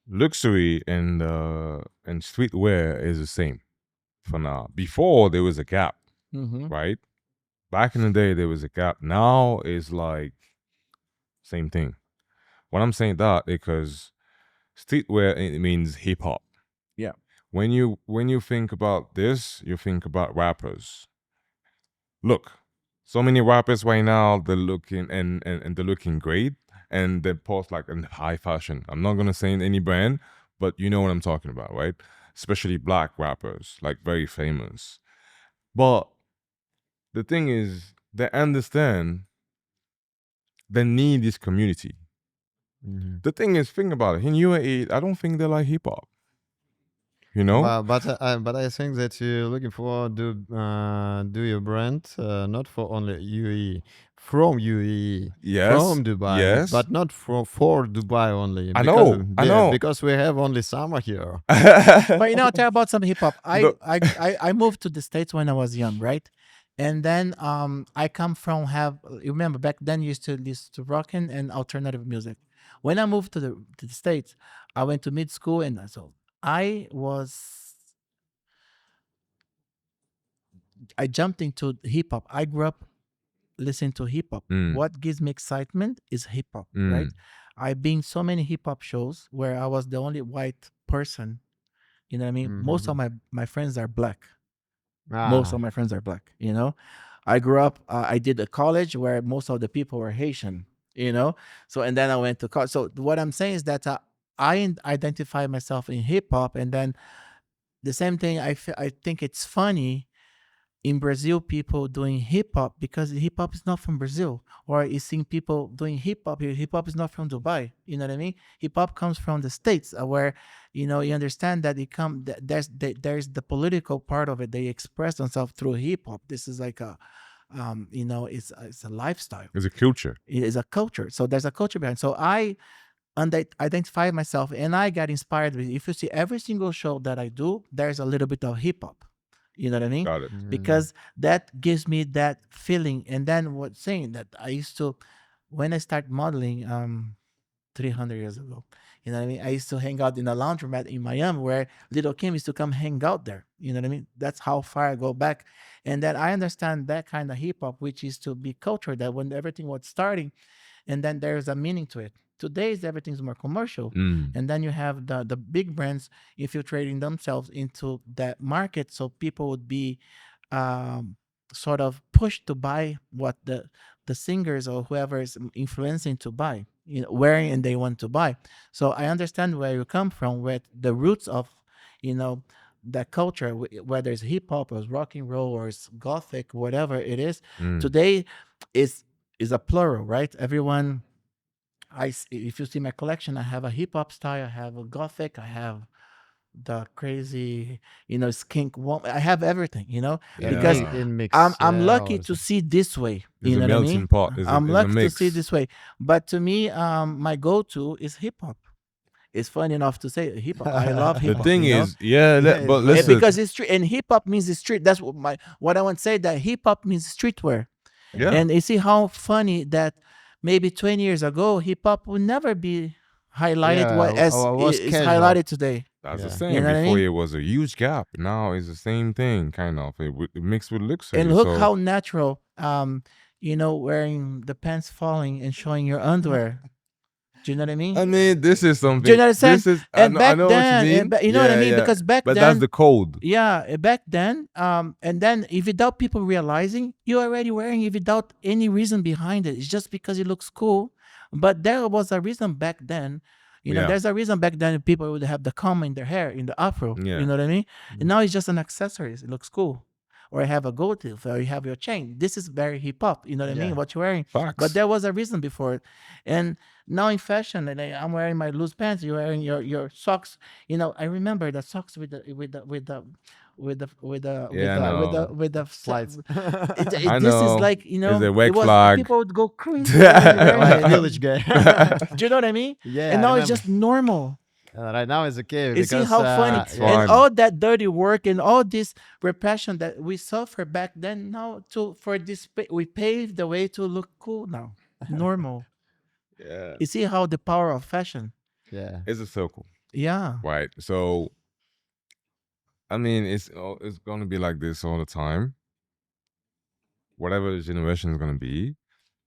luxury and streetwear is the same for now. Before there was a gap, right? Back in the day there was a gap. Now it's like same thing. When I'm saying that, because streetwear, it means hip hop. Yeah. When you think about this, you think about rappers. Look, so many rappers right now, they're looking and they're looking great, and they post like in high fashion. I'm not gonna say any brand, but you know what I'm talking about, right? Especially black rappers, like very famous. But the thing is, they understand they need this community. The thing is, think about it. In UAE, I don't think they like hip hop. But I think that you're looking for do your brand not for only UAE, from UAE, Yes, from Dubai, yes. but not for Dubai only. I know. Because we have only summer here. But tell about some hip hop. I moved to the States when I was young, right? And then I come from you remember back then you used to listen to rock and alternative music. When I moved to the States, I went to mid school, and so I jumped into hip hop. I grew up listening to hip hop. What gives me excitement is hip hop, right? I've been so many hip hop shows where I was the only white person. You know what I mean? Most of my friends are black. Most of my friends are black. I grew up. I did a college where most of the people were Haitian. So and then I went to college. So what I'm saying is that I identify myself in hip hop, and then the same thing. I think it's funny in Brazil, people doing hip hop, because hip hop is not from Brazil, or you seeing people doing hip hop here. Hip hop is not from Dubai. You know what I mean? Hip hop comes from the States, where you understand that there's the political part of it. They express themselves through hip hop. This is like a it's a lifestyle. It's a culture. It is a culture. So there's a culture behind. So I identify myself, and I got inspired with. If you see every single show that I do, there's a little bit of hip hop. You know what I mean? Got it. Because that gives me that feeling. And then what saying that I used to, when I started modeling, 300 years ago, you know what I mean? I used to hang out in a laundromat in Miami where Little Kim used to come hang out there. You know what I mean? That's how far I go back. And then I understand that kind of hip hop, which is to be culture, that when everything was starting, and then there's a meaning to it. Today's everything's more commercial, and then you have the big brands infiltrating themselves into that market, so people would be sort of pushed to buy what the singers or whoever is influencing to buy, wearing, and they want to buy. So I understand where you come from, with the roots of, that culture, whether it's hip hop or it's rock and roll or it's gothic, whatever it is. Today is a plural, right? Everyone. If you see my collection, I have a hip hop style, I have a gothic, I have the crazy, skink woman. I have everything, because I'm lucky to see this way. It's You a know what I melting mean? pot. I'm It's a lucky to mix. see this way. But to me, my go-to is hip hop. It's fun enough to say hip hop. I love hip The hop. thing is, but And listen, because it's street, and hip hop means it's street. That's what I want to say. That hip hop means streetwear. yeah, And you see how funny that maybe 20 years ago, hip hop would never be highlighted as was is casual. highlighted today. that's the Yeah. same. You know what I Before mean? it was a huge gap. Now it's the same thing, kind of. It mixed with luxury. And look so, how natural, wearing the pants falling and showing your underwear. Do you know what I mean? I mean, this is something. Do you understand? This is. And I back know then, what you mean. and you know what I mean? Because back but then, that's the code. yeah, back then, and then if without people realizing, you're already wearing it without any reason behind it. It's just because it looks cool. But there was a reason back then. Yeah. There's a reason back then people would have the comb in their hair, in the afro. Yeah. You know what I mean? And now it's just an accessory. It looks cool. Or you have a gold tooth, or you have your chain. This is very hip hop. You know what I mean? What you're wearing. Facts. But there was a reason before it. And now in fashion, and I'm wearing my loose pants. You're wearing your socks. I remember the socks with the Slides. I this know. is like, It's a red flag. people would go crazy. Like village guy. Do you know what I mean? Yeah. And I now it's remember. just normal. Right now it's okay. You see because, how funny, It's yeah. fine. and all that dirty work and all this repression that we suffer back then. Now we paved the way to look cool now, normal. Yeah. You see how the power of fashion. Yeah. It's a circle, Yeah. right? So, I mean, it's gonna be like this all the time. Whatever the generation is gonna be,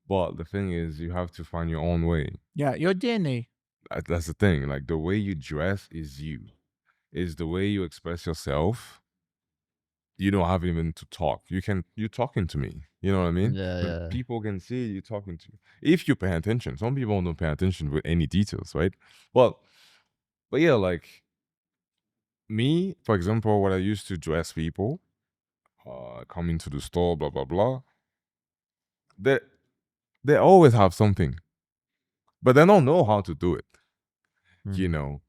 but the thing is, you have to find your own way. Yeah. Your DNA. That's the thing. Like, the way you dress is you. Is the way you express yourself. You don't have even to talk. You're talking to me. You know what I mean? Yeah. People can see you talking to you if you pay attention. Some people don't pay attention with any details, right? Well, but yeah, like me, for example, when I used to dress people, coming to the store, blah blah blah. They always have something, but they don't know how to do it. You know.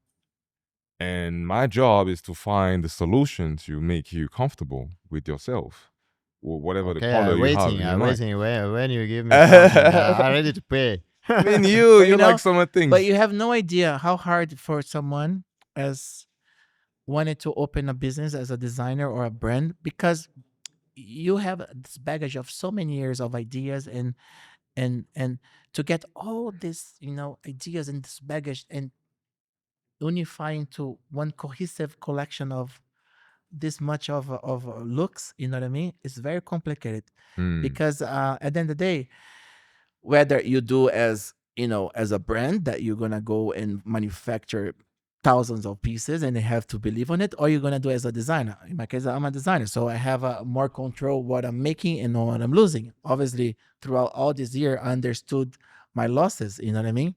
And my job is to find the solution to make you comfortable with yourself, or whatever the color you have in your I'm mind. waiting. When you give me something, I'm ready to pay. I mean, you know, like some things. But you have no idea how hard for someone as wanted to open a business as a designer or a brand, because you have this baggage of so many years of ideas and to get all this, ideas and this baggage and unifying to one cohesive collection of this much of looks, you know what I mean? It's very complicated because at the end of the day, whether you do as a brand that you're gonna go and manufacture thousands of pieces and they have to believe on it, or you're gonna do as a designer. In my case, I'm a designer, so I have more control what I'm making and what I'm losing. Obviously, throughout all this year, I understood my losses. You know what I mean?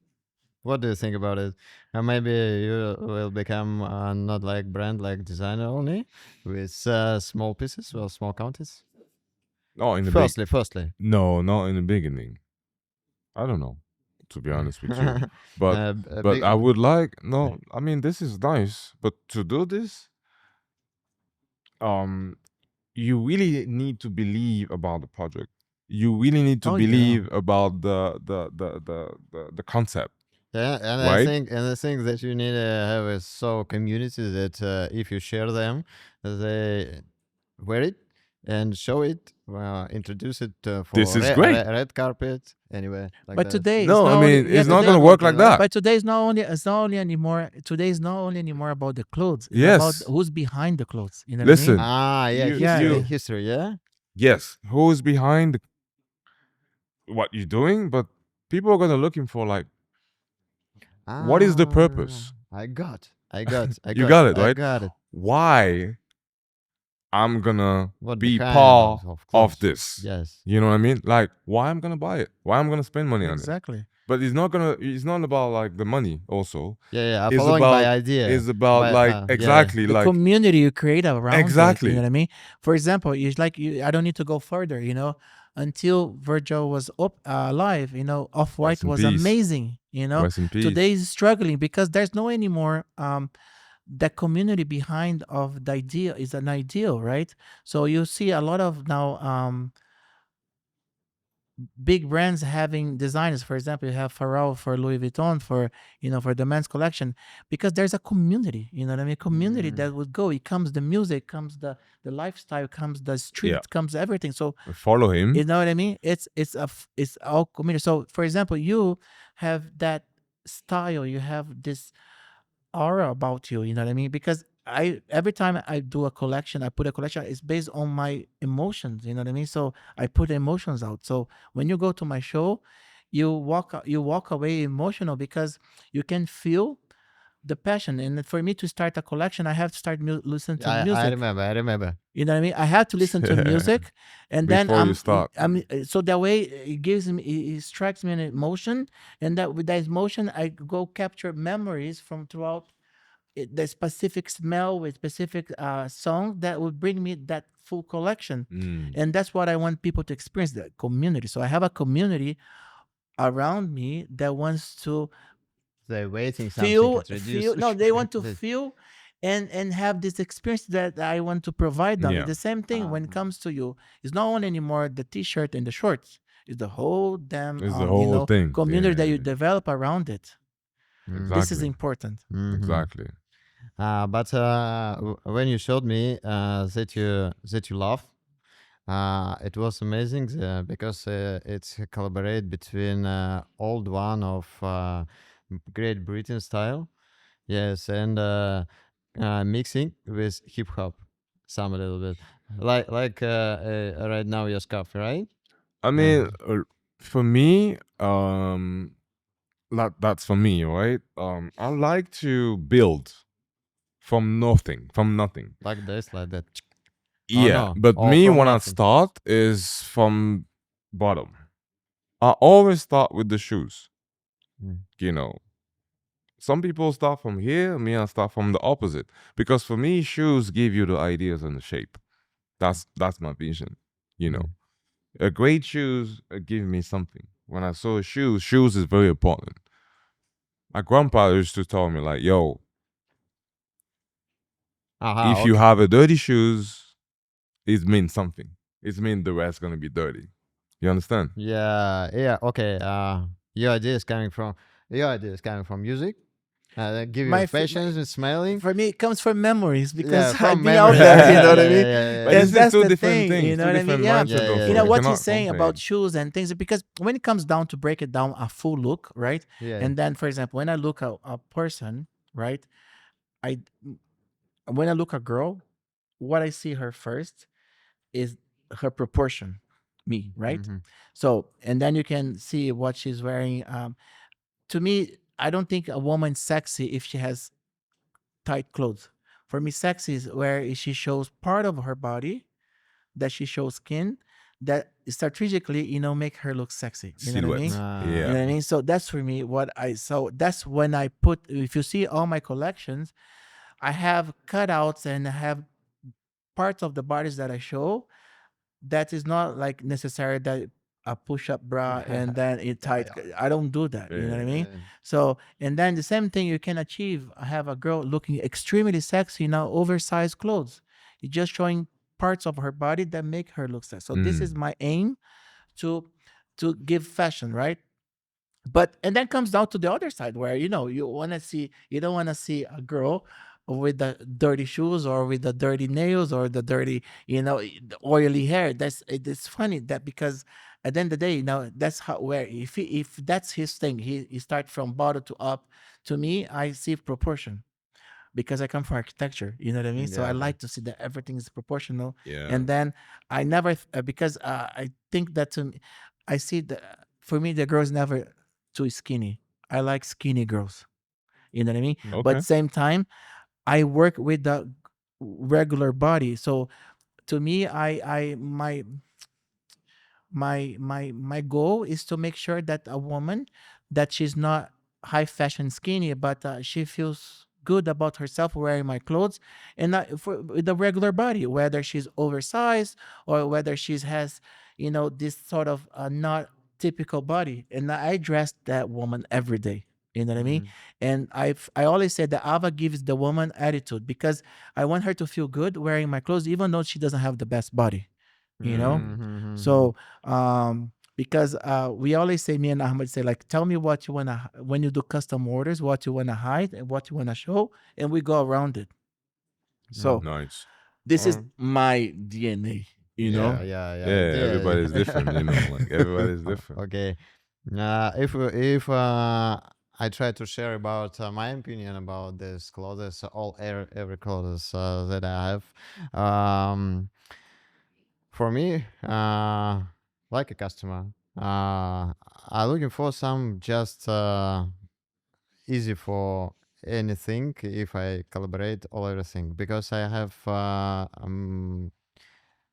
What do you think about it? Maybe you will become not like brand, like designer only, with small pieces or small quantities. No, in the Firstly. No, not in the beginning. I don't know, to be honest with you. But but I would like I mean, this is nice, but to do this, you really need to believe about the project. You really need to believe about the concept. Yeah, and right? I think that you need to have a so community that if you share them, they wear it and show it, introduce it This for is great. red carpet, anyway, like But that. today it's No, I not only mean yeah it's not It's today. gonna not work working, like right? that. But today is not only it's not only anymore. Today is not only anymore about the clothes. It's about Yes. who's behind the clothes. You know what I mean? Listen, Ah, yeah, Yeah. history, yeah. yes, who's behind what you're doing, but people are gonna looking for like, what is the Ah, purpose? I You got it, I right? got it. Why I'm gonna What be behind part of of clothes? this? Yes. You know what I mean? Like, why I'm gonna buy it? Why I'm gonna spend money on it? Exactly. But it's not about like the money also. Yeah, It's following by about idea. about By like yeah. exactly The like community you create around it. You know exactly. what I mean? For example, it's like I don't need to go further. Until Virgil was alive, Off Rest White in was peace. amazing. Rest in Today peace. is struggling because there's no anymore. The community behind of the idea is an ideal, right? So you see a lot of now big brands having designers. For example, you have Pharrell for Louis Vuitton for the men's collection, because there's a community. You know what I mean? Community that would go. It comes the music, comes the lifestyle, comes the Yeah. street, comes everything. So Follow him. you know what I mean? It's all community. So for example, you have that style. You have this aura about you. You know what I mean? Because every time I do a collection, I put a collection. It's based on my emotions. You know what I mean? So I put emotions out. So when you go to my show, you walk away emotional because you can feel the passion. And for me to start a collection, I have to start listen to I music. remember. I remember. You know what I mean? I have to listen to music, and then Before you start. so that way it gives me, it strikes me an emotion, and that with that emotion, I go capture memories from throughout the specific smell with specific song that would bring me that full collection. And that's what I want people to experience, the community. So I have a community around me that wants to They're waiting something introduce. no, they want to feel and have this experience that I want to provide them. Yeah. It's the same thing when it comes to you. It's not only anymore the t-shirt and the shorts. It's the whole damn It's the whole thing. community that you Yeah. develop around it. This is Exactly. important. Exactly. But when you showed me that you laugh, it was amazing because it's a collaborate between old one of Great Britain style, yes, and mixing with hip hop, some a little bit, like right now your scarf, right? I mean, for me, that's for me, right? I like to build from nothing, Like this, like that. Yeah, no. but Oh, me from when I nothing. start is from bottom. I always start with the shoes. You know, some people start from here. Me, I start from the opposite because for me, shoes give you the ideas and the shape. That's my vision. You know, a great shoes give me something. When I saw shoes is very important. My grandpa used to tell me like, "Yo, if you Okay. have a dirty shoes, it means something. It means the rest gonna be dirty. You understand?" Yeah, okay. Your idea is coming from music. Give you passions and smiling. For me, it comes from memories Yeah, because I've from been out memory. there. You know what I Yeah, mean? yeah, But yeah. this And is that's two the different thing. things, You know two what I mean? different Yeah. mindset. Yeah, Also, You know you what you're cannot saying compare. about shoes and things, because when it comes down to break it down a full look, right? Yeah. And then, for example, when I look at a person, right? I when I look at a girl, what I see her first is her proportion, me, right? Mhm. So, and then you can see what she's wearing. To me, I don't think a woman's sexy if she has tight clothes. For me, sexy is where she shows part of her body, that she shows skin, that strategically, make her look sexy. You know what I Silhouette. mean? You Yeah. know what I mean? So that's for me what I so that's when I put, if you see all my collections, I have cutouts and I have parts of the bodies that I show that is not like necessary that a push-up bra and then it tight. I don't do that. You know what I mean? Yeah. So, and then the same thing you can achieve. I have a girl looking extremely sexy now, oversized clothes. It's just showing parts of her body that make her look sexy. So this is my aim to give fashion, right? But and then comes down to the other side where you don't want to see a girl with the dirty shoes or with the dirty nails or the dirty the oily hair. It's funny that because at the end of the day, that's how where if that's his thing, he start from bottom to up. To me, I see proportion because I come from architecture, you know what I mean? So I Yeah, yeah. like to see that everything is proportional. Yeah. And then I never, because I think that I see that for me, the girl's never too skinny. I like skinny girls, you know what I mean? But Okay. same time, I work with the regular body. So to me, my goal is to make sure that a woman that she's not high fashion skinny, but she feels good about herself wearing my clothes, and not for with the regular body, whether she's oversized or whether she has this sort of not typical body, and I dress that woman every day, you know what I mean? Mhm. And I always say that Ava gives the woman attitude because I want her to feel good wearing my clothes even though she doesn't have the best body, you know. Mhm. So, because we always say, me and Ahmed say, like, tell me what you wanna when you do custom orders, what you wanna hide and what you wanna show, and we go around it. Mm. So Nice. this is Or my DNA, you yeah, know. yeah, yeah. Yeah, everybody's different, like everybody's different. Okay. If I try to share about my opinion about this clothes, every clothes that I have, for me, like a customer, I'm looking for some just easy for anything if I collaborate all everything because I have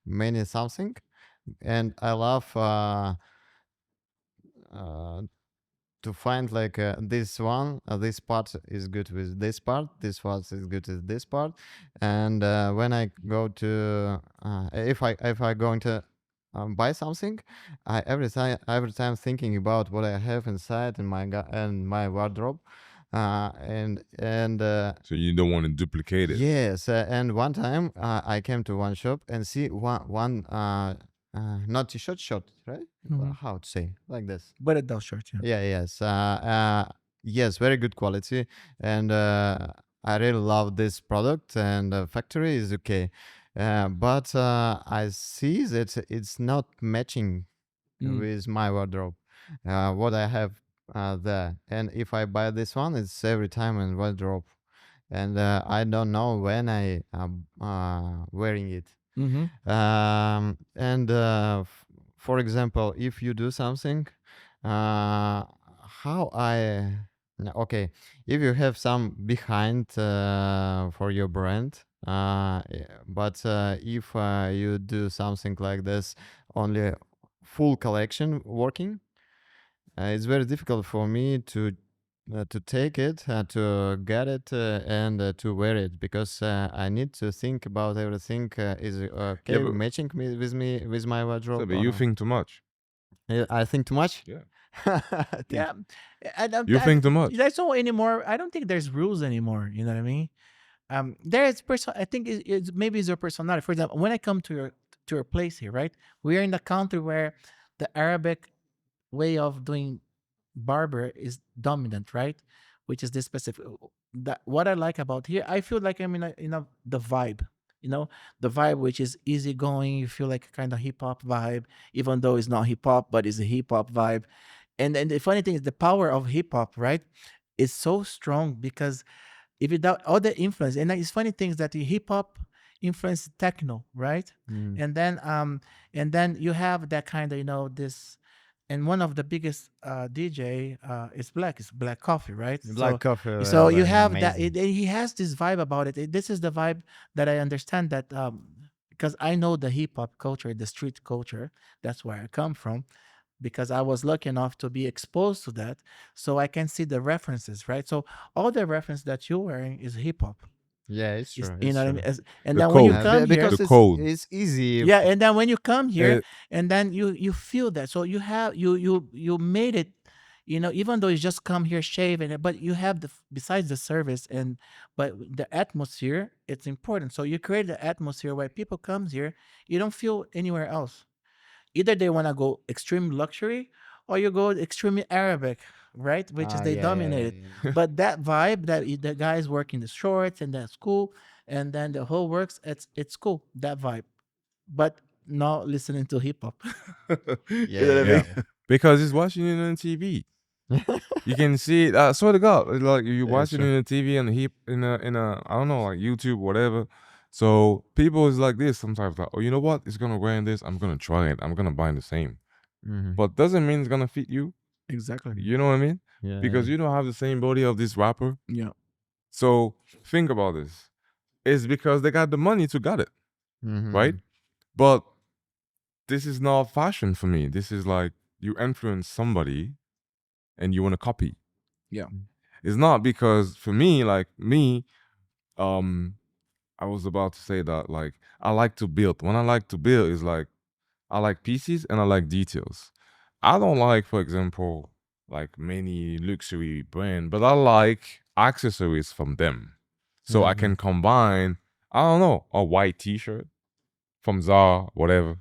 many something and I love uh, to find like this one this part is good with this part, this part is good with this part, and when I go to if I going to buy something, I every time thinking about what I have inside in and my wardrobe, and So you don't want to duplicate it. yes, and one time I came to one shop and see one not t-shirt short, right? Mhm. How to say like this? But it does short, yeah. Yeah, yes. Yes, very good quality. And I really love this product, and the factory is okay. But I see that it's not matching Mm. with my wardrobe, what I have there. And if I buy this one, it's every time in wardrobe. And I don't know when I am wearing it. Mm-hmm. And for example, if you do something, how I okay, if you have some behind for your brand, but if you do something like this, only full collection working, it's very difficult for me to take it, to get it, and to wear it because I need to think about everything. Is it Yeah, okay but matching me with my so, wardrobe but or you no? think too much. I think too much. Yeah. Think. Yeah, and You think too much. there's no anymore. I don't think there's rules anymore. You know what I mean? There is person. I think it's maybe it's your personality. For example, when I come to your place here, right? We are in a country where the Arabic way of doing barber is dominant, right? Which is this specific. That what I like about here, I feel like I'm in a the vibe, the vibe which is easygoing. You feel like a kind of hip hop vibe, even though it's not hip hop, but it's a hip hop vibe. And the funny thing is the power of hip hop, right? Is so strong because if you doubt all the influence, and it's funny things that the hip hop influence techno, right? Mm. And then you have that kind of this, and one of the biggest DJ is black. It's Black Coffee, right? Black coffee, So you have that. amazing. He has this vibe about it. This is the vibe that I understand that because I know the hip hop culture, the street culture. That's where I come from because I was lucky enough to be exposed to that, so I can see the references, right? So all the reference that you're wearing is hip hop. Yeah, it's Is true. you It's know what I true. mean? And The then when you code. come here, The Because code. it's easy. yeah, and then when you come here, Uh, and then you feel that. So you have you made it, even though you just come here shave but you have besides the service but the atmosphere, it's important. So you create the atmosphere where people comes here, you don't feel anywhere else. Either they want to go extreme luxury or you go extremely Arabic, right? Which is they dominate it. But that vibe that the guys working the shorts and that's cool, and then the whole works. It's cool that vibe, but not listening to hip hop. You know what I Yeah, mean? because he's watching it on TV. You can see it. I swear to God, it's like you It's watching it true. on the TV and in a I don't know, like YouTube, whatever. So people is like this sometimes, like, oh, you know what? It's gonna wear this. I'm gonna try it. I'm gonna buy the same, but doesn't mean it's gonna fit you. Exactly. You know what I mean? Yeah. Because you don't have the same body of this rapper. Yeah. So think about this. It's because they got the money to get it, right? But this is not fashion for me. This is like you influence somebody and you want to copy. Yeah. It's not because for me, like me, I was about to say that like I like to build. When I like to build is like I like pieces and I like details. I don't like, for example, like many luxury brand, but I like accessories from them. So I can combine, I don't know, a white t-shirt from Zara, whatever,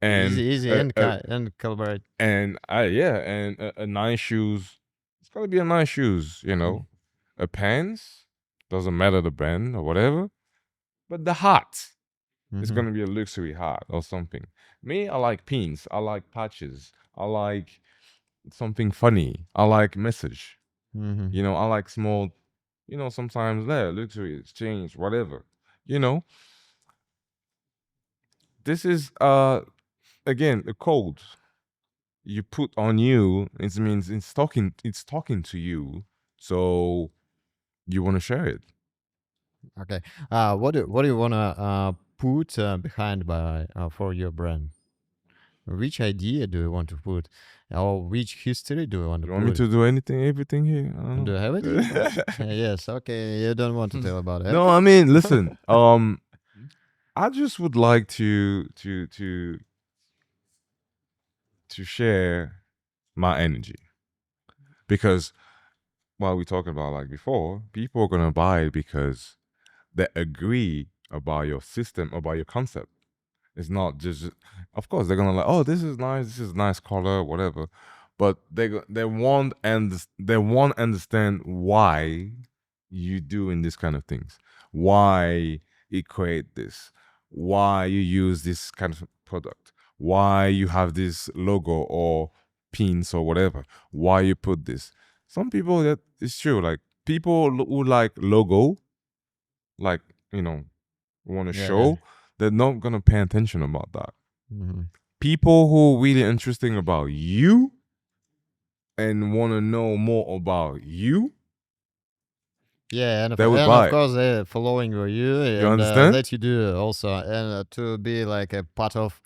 and Easy a, and collaborate. and a nice shoes. It's gotta be a nice shoes, you know. A pants, doesn't matter the brand or whatever, but the hat is gonna be a luxury hat or something. Me, I like pins, I like patches, I like something funny, I like message. You know, I like small, you know, sometimes there, luxury exchange, whatever. You know, this is again a code you put on you. It means it's talking to you, so you want to share it. Okay. What do you wanna put behind by for your brand? Which idea do you want to put, or which history do you want to You want me put? to do everything here? I don't Do know. you have it? Yes. Okay. You don't want to tell about it. No, Okay. I mean, listen. I just would like to share my energy because while we talking about like before, people are gonna buy it because they agree about your system, about your concept. It's not just, of course, they're gonna like, oh, this is nice, this is nice color, whatever, but they won't understand why you doing this kind of things, why you create this, why you use this kind of product, why you have this logo or pins or whatever, why you put this. Some people that it's true, like people who like logo, like want to Yeah. Yeah. show, they're not gonna pay attention about that. hmm People who really interesting about you and want to know more about you, Yeah, they would and of buy it. course they're following you You and understand? that you do also, and to be like a part of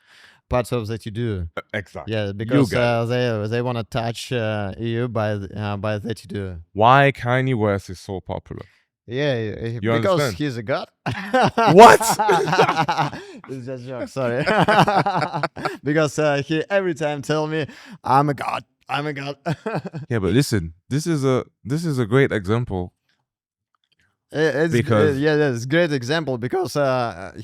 that you do. Exactly. Yeah, You because get it. they want to touch you by that you do. Why Kanye West is so popular? Yeah, You because understand? he's a god. What? It's just a joke. Sorry. Because he every time tell me, "I'm a god. I'm a god." Yeah, but listen, this is a great example It's because yeah, that's a great example because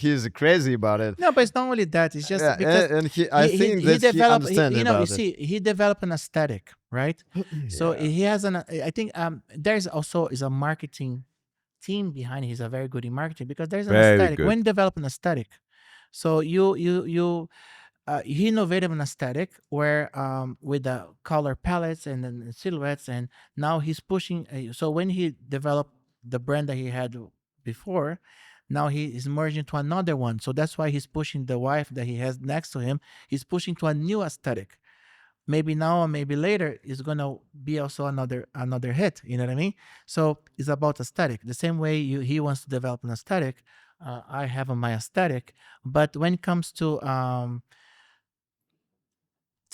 he's crazy about it. No, but it's not only that. It's just Yeah, because and I think he that he developed. understands You about it. see, he developed an aesthetic, right? So Yeah. he has an. I think there's also is a marketing team behind. He's a very good in marketing because there's an Very aesthetic. good. When you develop an aesthetic, so he innovated an aesthetic where with the color palettes and then the silhouettes, and now he's pushing. So when he developed the brand that he had before, now he is merging to another one. So that's why he's pushing the wife that he has next to him. He's pushing to a new aesthetic. Maybe now or maybe later is gonna be also another hit. You know what I mean? So it's about aesthetic. The same way he wants to develop an aesthetic, I have my aesthetic. But when it comes to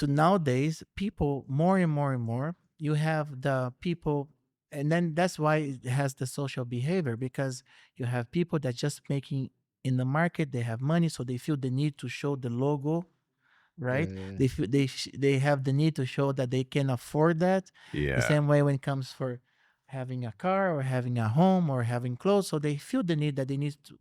nowadays, people more and more and more, you have the people, and then that's why it has the social behavior, because you have people that just making in the market, they have money, so they feel the need to show the logo, right? Yeah. They feel they have the need to show that they can afford that. The Yeah. same way when it comes for having a car or having a home or having clothes, so they feel the need that they need to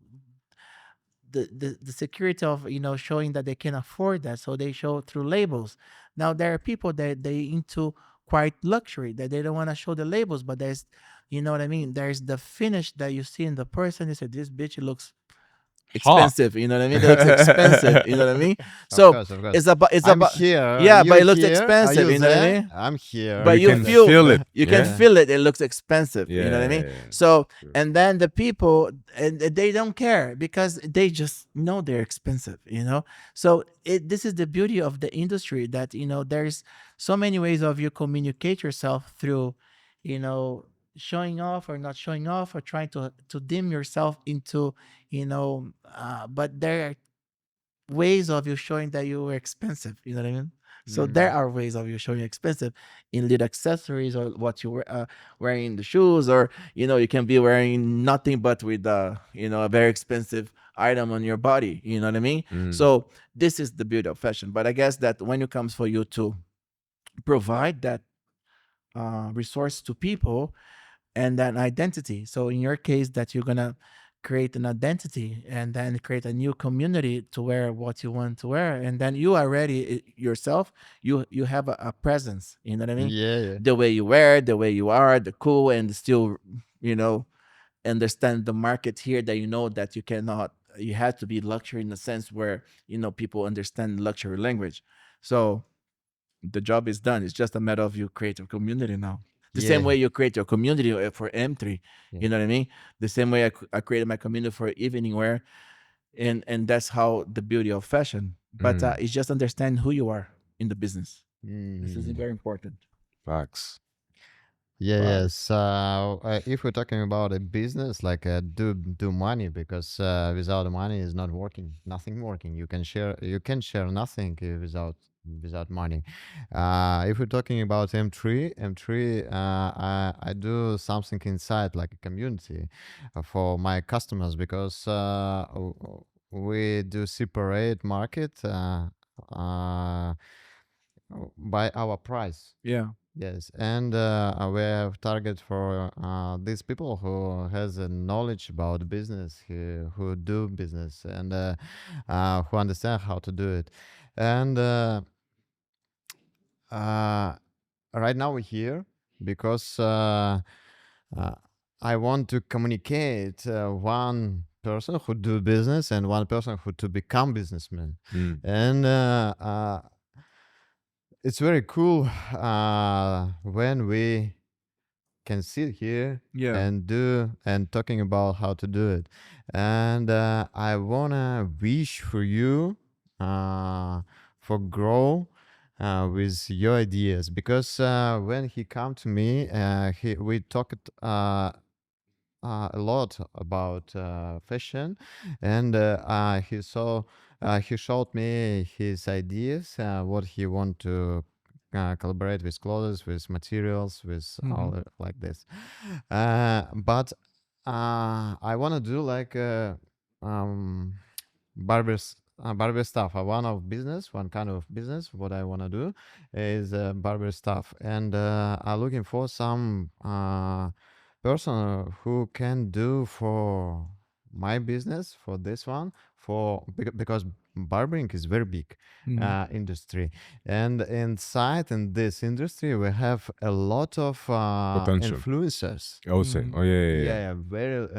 the security of showing that they can afford that, so they show through labels. Now there are people that they into quite luxury, that they don't want to show the labels, but there's, you know what I mean, there's the finish that you see in the person. You say, this bitch looks expensive, you know what I mean? It looks expensive, you know what I mean? So of course. it's I'm about here. yeah, You but it looks here? Are expensive, you you know what I there? mean? I'm here. But you you can feel feel it. you can Yeah. feel it. It looks expensive, you know what I mean? Yeah. So True. and then the people, and they don't care because they just know they're expensive, you know. So this is the beauty of the industry, that you know there's so many ways of you communicate yourself through, you know, showing off or not showing off, or trying to dim yourself into, you know, but there are ways of you showing that you were expensive, you know what I mean? So there are ways of you showing expensive in little accessories, or what you were wearing in the shoes, or you know, you can be wearing nothing but with you know, a very expensive item on your body, you know what I mean? So this is the beauty of fashion. But I guess that when it comes for you to provide that resource to people, and then identity. So in your case, that you're gonna create an identity, and then create a new community to wear what you want to wear, and then you already yourself, you have a presence. You know what I mean? Yeah. The way you wear, the way you are, the cool, and still, you know, understand the market here. That you know that you cannot, you have to be luxury in the sense where, you know, people understand luxury language. So the job is done. It's just a matter of you create a community now. The same way you create your community for M3, you know what I mean? The same way I created my community for evening wear, and that's how the beauty of fashion. But it's just understand who you are in the business. This is very important. Facts. Yeah, Right. yes. If we're talking about a business, like do money, because without money is not working, nothing working. You can share nothing without money. If we're talking about M3, I do something inside like a community for my customers, because we do separate market by our price. Yeah. Yes, and we have target for these people who has a knowledge about business, who do business, and who understand how to do it. And right now we're here because I want to communicate one person who do business and one person who to become businessman, and it's very cool when we can sit here and do and talking about how to do it. And I wanna wish for you for grow with your ideas, because when he come to me, we talked a lot about fashion, and he showed me his ideas, what he want to collaborate with clothes, with materials, with all like this. But I want to do like um, barber stuff. I want of business, one kind of business. What I want to do is barber stuff, and I'm looking for some person who can do for my business, for this one, because barbering is very big industry, and inside in this industry we have a lot of Potential. influencers. I would say. Oh yeah. Yeah,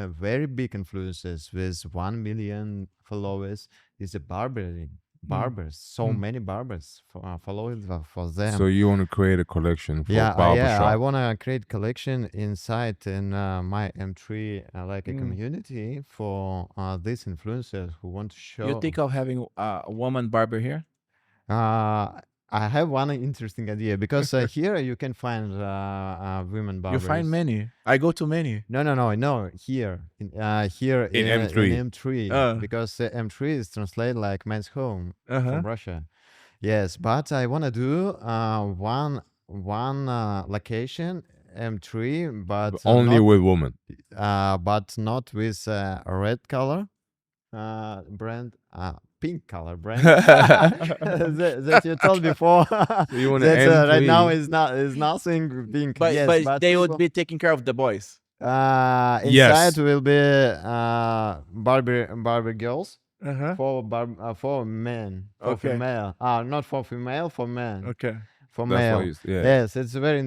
very big influencers with 1 million followers is a barbers. So many barbers following for them. So you want to create a collection for yeah, barbershop? I want to create collection inside in my M3 like a community for these influencers who want to show. You think of having a woman barber here? I have one interesting idea, because here you can find women barbers. You find many. I go to many. No. Here in M3. in M3, because M3 is translated like men's home from Russia. Yes, but I want to do one location M3, but Only not, with women. but not with red color brand, pink color brand that you told before. You want that right now M3. is nothing pink. But, yes, but they people, would be taking care of the boys. inside Yes. will be Barbie girls, for men, for Okay. female. Not for female, for men. Okay. For That's why male. yeah. Yes, it's very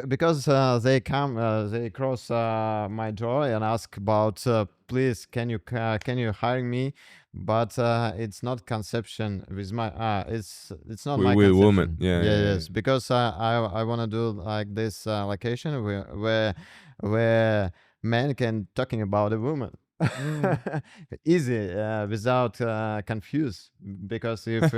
because they come, they cross my door and ask about, please, can you hire me? But it's not conception with my it's not my We woman. conception. Yeah, yeah, yeah. Yes, because I want to do like this location where men can talking about a woman. Easy, without confuse, because if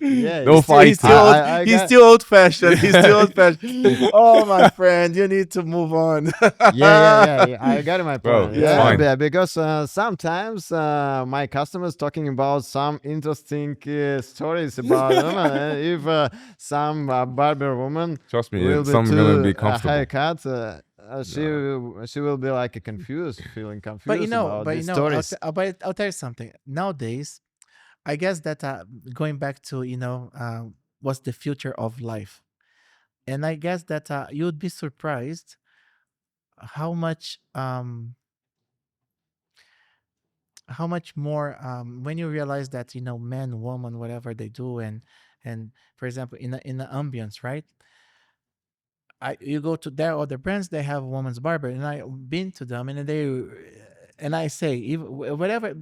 yeah, No He's fighting. still old. I He's got- still old fashioned. He's still old fashioned. Oh, my friend, you need to move on. yeah, I got my Bro, point. it's fine. Because sometimes my customers talking about some interesting stories about women. If some barber woman Trust me, will be some gonna too be comfortable. haircut, she will be like confused, feeling confused about these stories. I'll tell you something. Nowadays, I guess that going back to what's the future of life, and I guess that you would be surprised how much more when you realize that man, woman, whatever they do, and for example in the ambience, right? You go to their other brands, they have woman's barber, and I've been to them, and I say, whatever,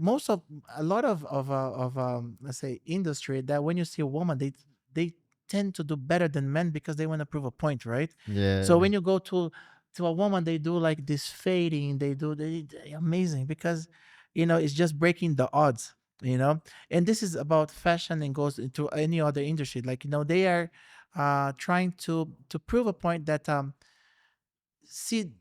a lot of let's say industry, that when you see a woman, they tend to do better than men because they want to prove a point, right? Yeah. So when you go to a woman, they do like this fading, they amazing, because it's just breaking the odds, and this is about fashion and goes into any other industry, like they are trying to prove a point that see,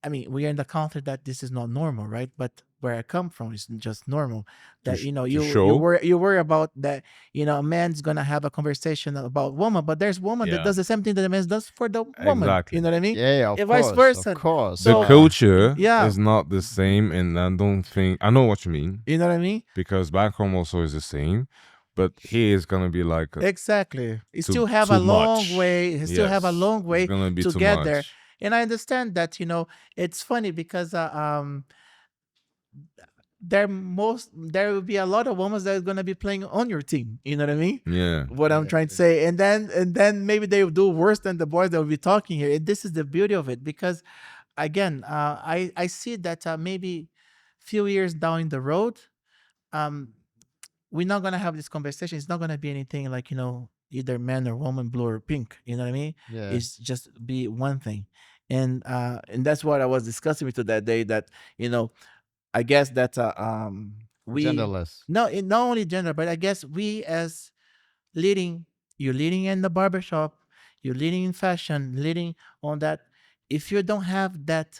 I mean, we are in the country that this is not normal, right? But where I come from is just normal. That you show? worry about that. A man's gonna have a conversation about woman, but there's woman that Yeah. does the same thing that a man does for the woman. Exactly. You know what I mean? Yeah, of And course, vice versa. of course. The So- culture Yeah. is not the same, and I don't think I know what you mean, You know what I mean? because back home also is the same, but here is gonna be like Exactly. You too- still have too a long much. way. You still have a Yes, long way it's gonna be to too get much. there. And I understand that, it's funny because there will be a lot of women that are gonna be playing on your team. You know what I mean? Yeah, What I'm trying to say. And then maybe they will do worse than the boys that will be talking here. And this is the beauty of it, because again, I see that maybe few years down the road, we're not gonna have this conversation. It's not gonna be anything like either man or woman, blue or pink. You know what I mean? Yeah. It's just be one thing, and that's what I was discussing with you that day. That I guess that we Genderless. not only gender, but I guess we as you're leading in the barbershop, you're leading in fashion, leading on that. If you don't have that,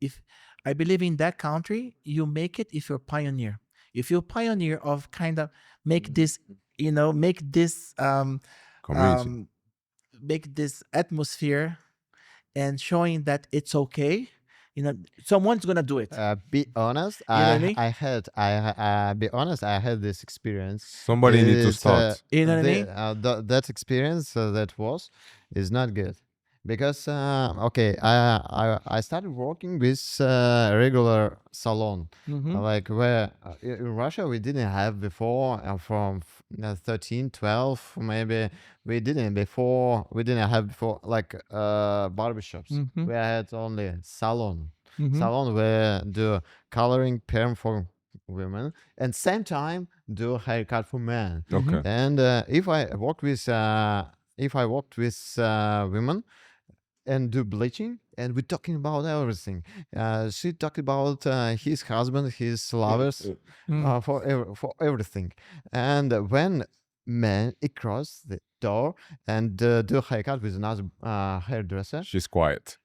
if I believe in that country, you make it if you're pioneer. If you're pioneer of kind of make this, make this community. make this atmosphere and showing that it's okay. Someone's gonna do it. Be honest. know what I mean? Be honest. I had this experience. Somebody need to It's, start. You know what I mean? That experience is not good, because okay, I started working with regular salon, Mhm. like where in Russia we didn't have before, from 13, 12 maybe, we didn't have before like barbershops. Mhm. We had only salon. Mhm. Salon where do coloring perm for women and same time do haircut for men. Okay. And if I worked with women and do bleaching, and we're talking about everything. She talked about his husband, his lovers, Mm. for everything. And when men across the door and do haircut with another hairdresser, She's quiet.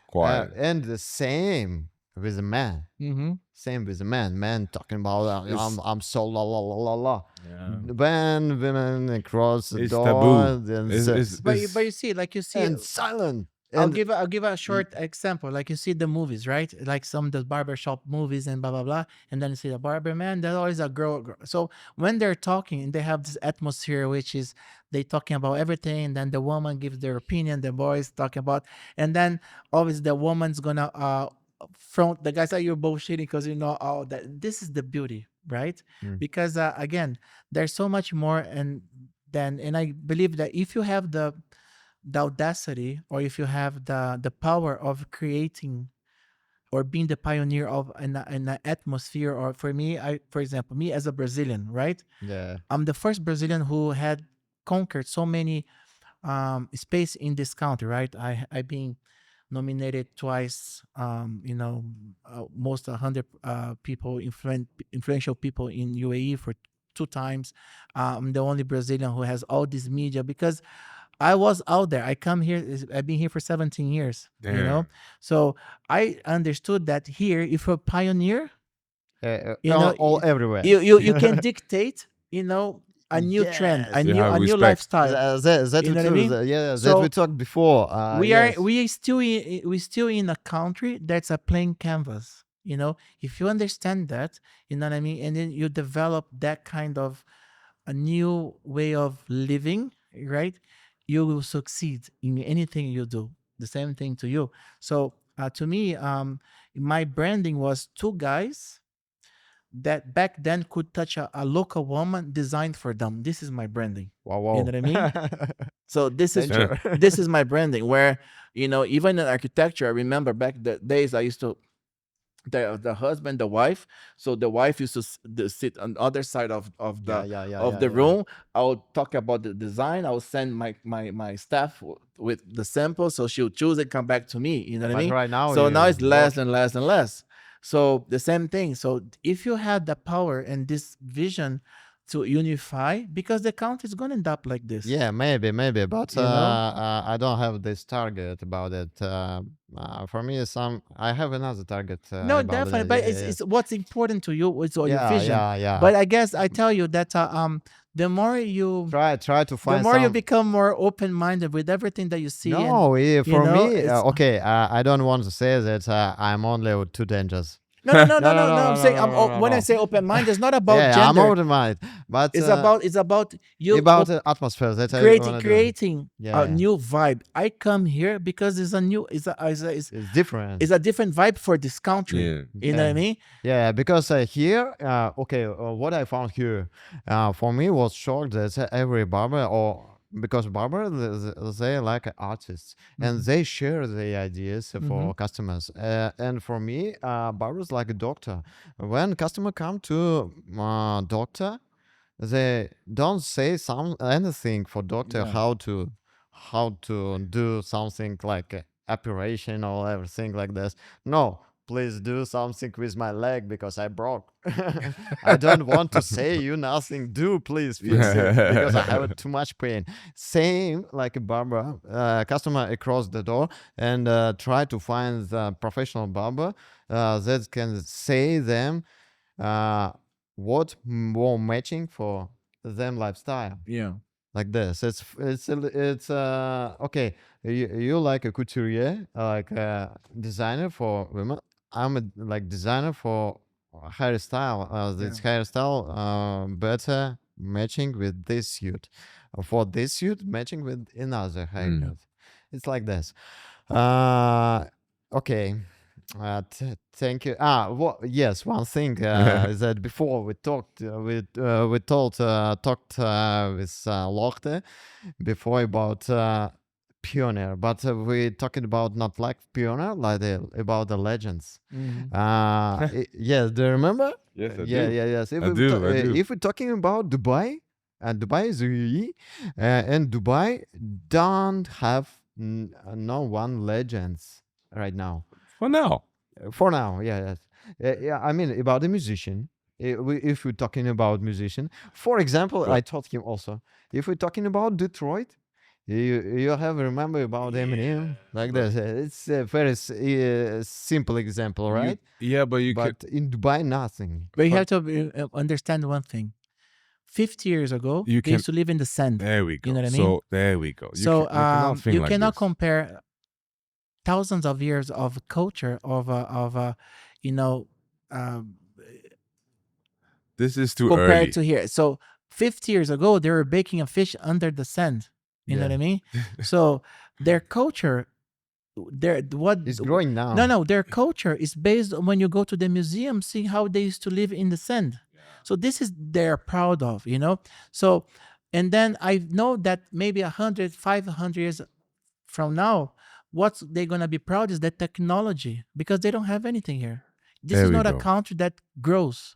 Quiet. and the same with a man. Mhm. Same with a man. Man talking about I'm so la la la la la. Yeah. When women cross the It's door, taboo. then It's- But you see, like you see, and silent. I'll give a short example. Like you see the movies, right? Like some of the barbershop movies and blah blah blah, and then you see the barber man. There's always a girl. So when they're talking, they have this atmosphere, which is they talking about everything, and then the woman gives their opinion. The boys talking about, and then always the woman's gonna front the guys that you're bullshitting because you know that this is the beauty, right? Because again, there's so much more, and I believe that if you have the audacity, or if you have the power of creating or being the pioneer of an atmosphere, or for example, me as a Brazilian, right? Yeah. I'm the first Brazilian who had conquered so many space in this country, right? I've been nominated twice, most 100 people, influential people in UAE for 2 times. I'm the only Brazilian who has all this media because I was out there. I've been here for 17 years, Damn. you know? So I understood that here, if you're a pioneer, all everywhere. You can dictate, a new trend, a new lifestyle. That You know what I mean? that So we talked before. we still in a country that's a plain canvas. If you understand that, you know what I mean, and then you develop that kind of a new way of living, right? You will succeed in anything you do. The same thing to you. So to me, my branding was 2 guys that back then could touch a local woman, designed for them. This is my branding. Wow. You know what I mean? So this is Danger. this is my branding. Where even in architecture, I remember back the days I used to. The husband, the wife. So the wife used to sit on the other side of the room. I'll talk about the design. I'll send my staff with the sample, so she'll choose and come back to me. You know what I mean? Right now, so now it's less and less and less. So the same thing. So if you had the power and this vision to unify, because the country is going to end up like this. Yeah, maybe, but I don't have this target about it. For me, I have another target. No, about definitely, it. but it's what's important to you. It's all your Yeah, vision. yeah. But I guess I tell you that the more you try to find. the more you become more open-minded with everything that you see. No, for know, me, okay. I don't want to say that I'm only too dangerous. No. I'm saying when I say open-minded, it's not about Yeah, gender. I'm open-minded, but It's about you about the atmosphere that creating a new vibe. I come here because it's it's different. It's a different vibe for this country. Yeah. You know what I mean? Yeah, because here, what I found here, for me was shocked that every barber because barber they like artists and they share the ideas for customers, and for me, barbers like a doctor. When customer come to doctor, they don't say anything for doctor how to do something like operation or everything like this. No, please do something with my leg because I broke. I don't want to say you nothing. Do please fix it because I have too much pain. Same like a barber, customer across the door and try to find the professional barber that can say them what more matching for them lifestyle. Yeah. Like this, it's okay. You like a couturier, like a designer for women. I'm a designer for hairstyle. This hairstyle better matching with this suit. For this suit, matching with another haircut. It's like this. Okay. Thank you. Yes. One thing is that before we talked, talked with Lorte before about pioneer, but we talking about not like pioneer, like about the legends. Yes, do you remember? Yes, I do. Yes. I do. If we're talking about Dubai, and Dubai is UAE, and Dubai don't have no one legends right now. For now, yes. I mean, about the musician. If we're talking about musician, for example, I told him also. If we're talking about Detroit, you have remember about Eminem like this. It's a very simple example, right? But in Dubai, nothing. But you have to understand one thing. 50 years ago, they used to live in the sand. There we go. You know what I mean? So there we go. You cannot like compare thousands of years of culture you know, This is too compared early. to here. So 50 years ago, they were baking a fish under the sand. You know what I mean? So their culture, It's growing now. No, their culture is based on when you go to the museum, seeing how they used to live in the sand. So this is they're proud of, you know. So, and then I know that maybe 100, 500 years from now, what they're gonna be proud is the technology, because they don't have anything here. This There is we not a go. country that grows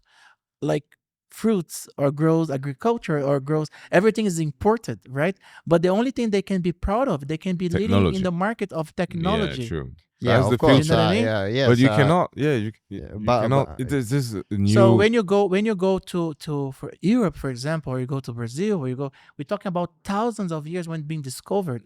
like fruits or grows agriculture or grows, everything is imported, right? But the only thing they can be proud of, they can be leading in Technology. the market of technology. Yeah, true. Yeah, That's the of course. future. You know what I mean? Yeah, yes. But you cannot. Yeah, you but- cannot. but- This is a new. So when you go to for Europe, for example, or you go to Brazil, or you go, we're talking about thousands of years when being discovered.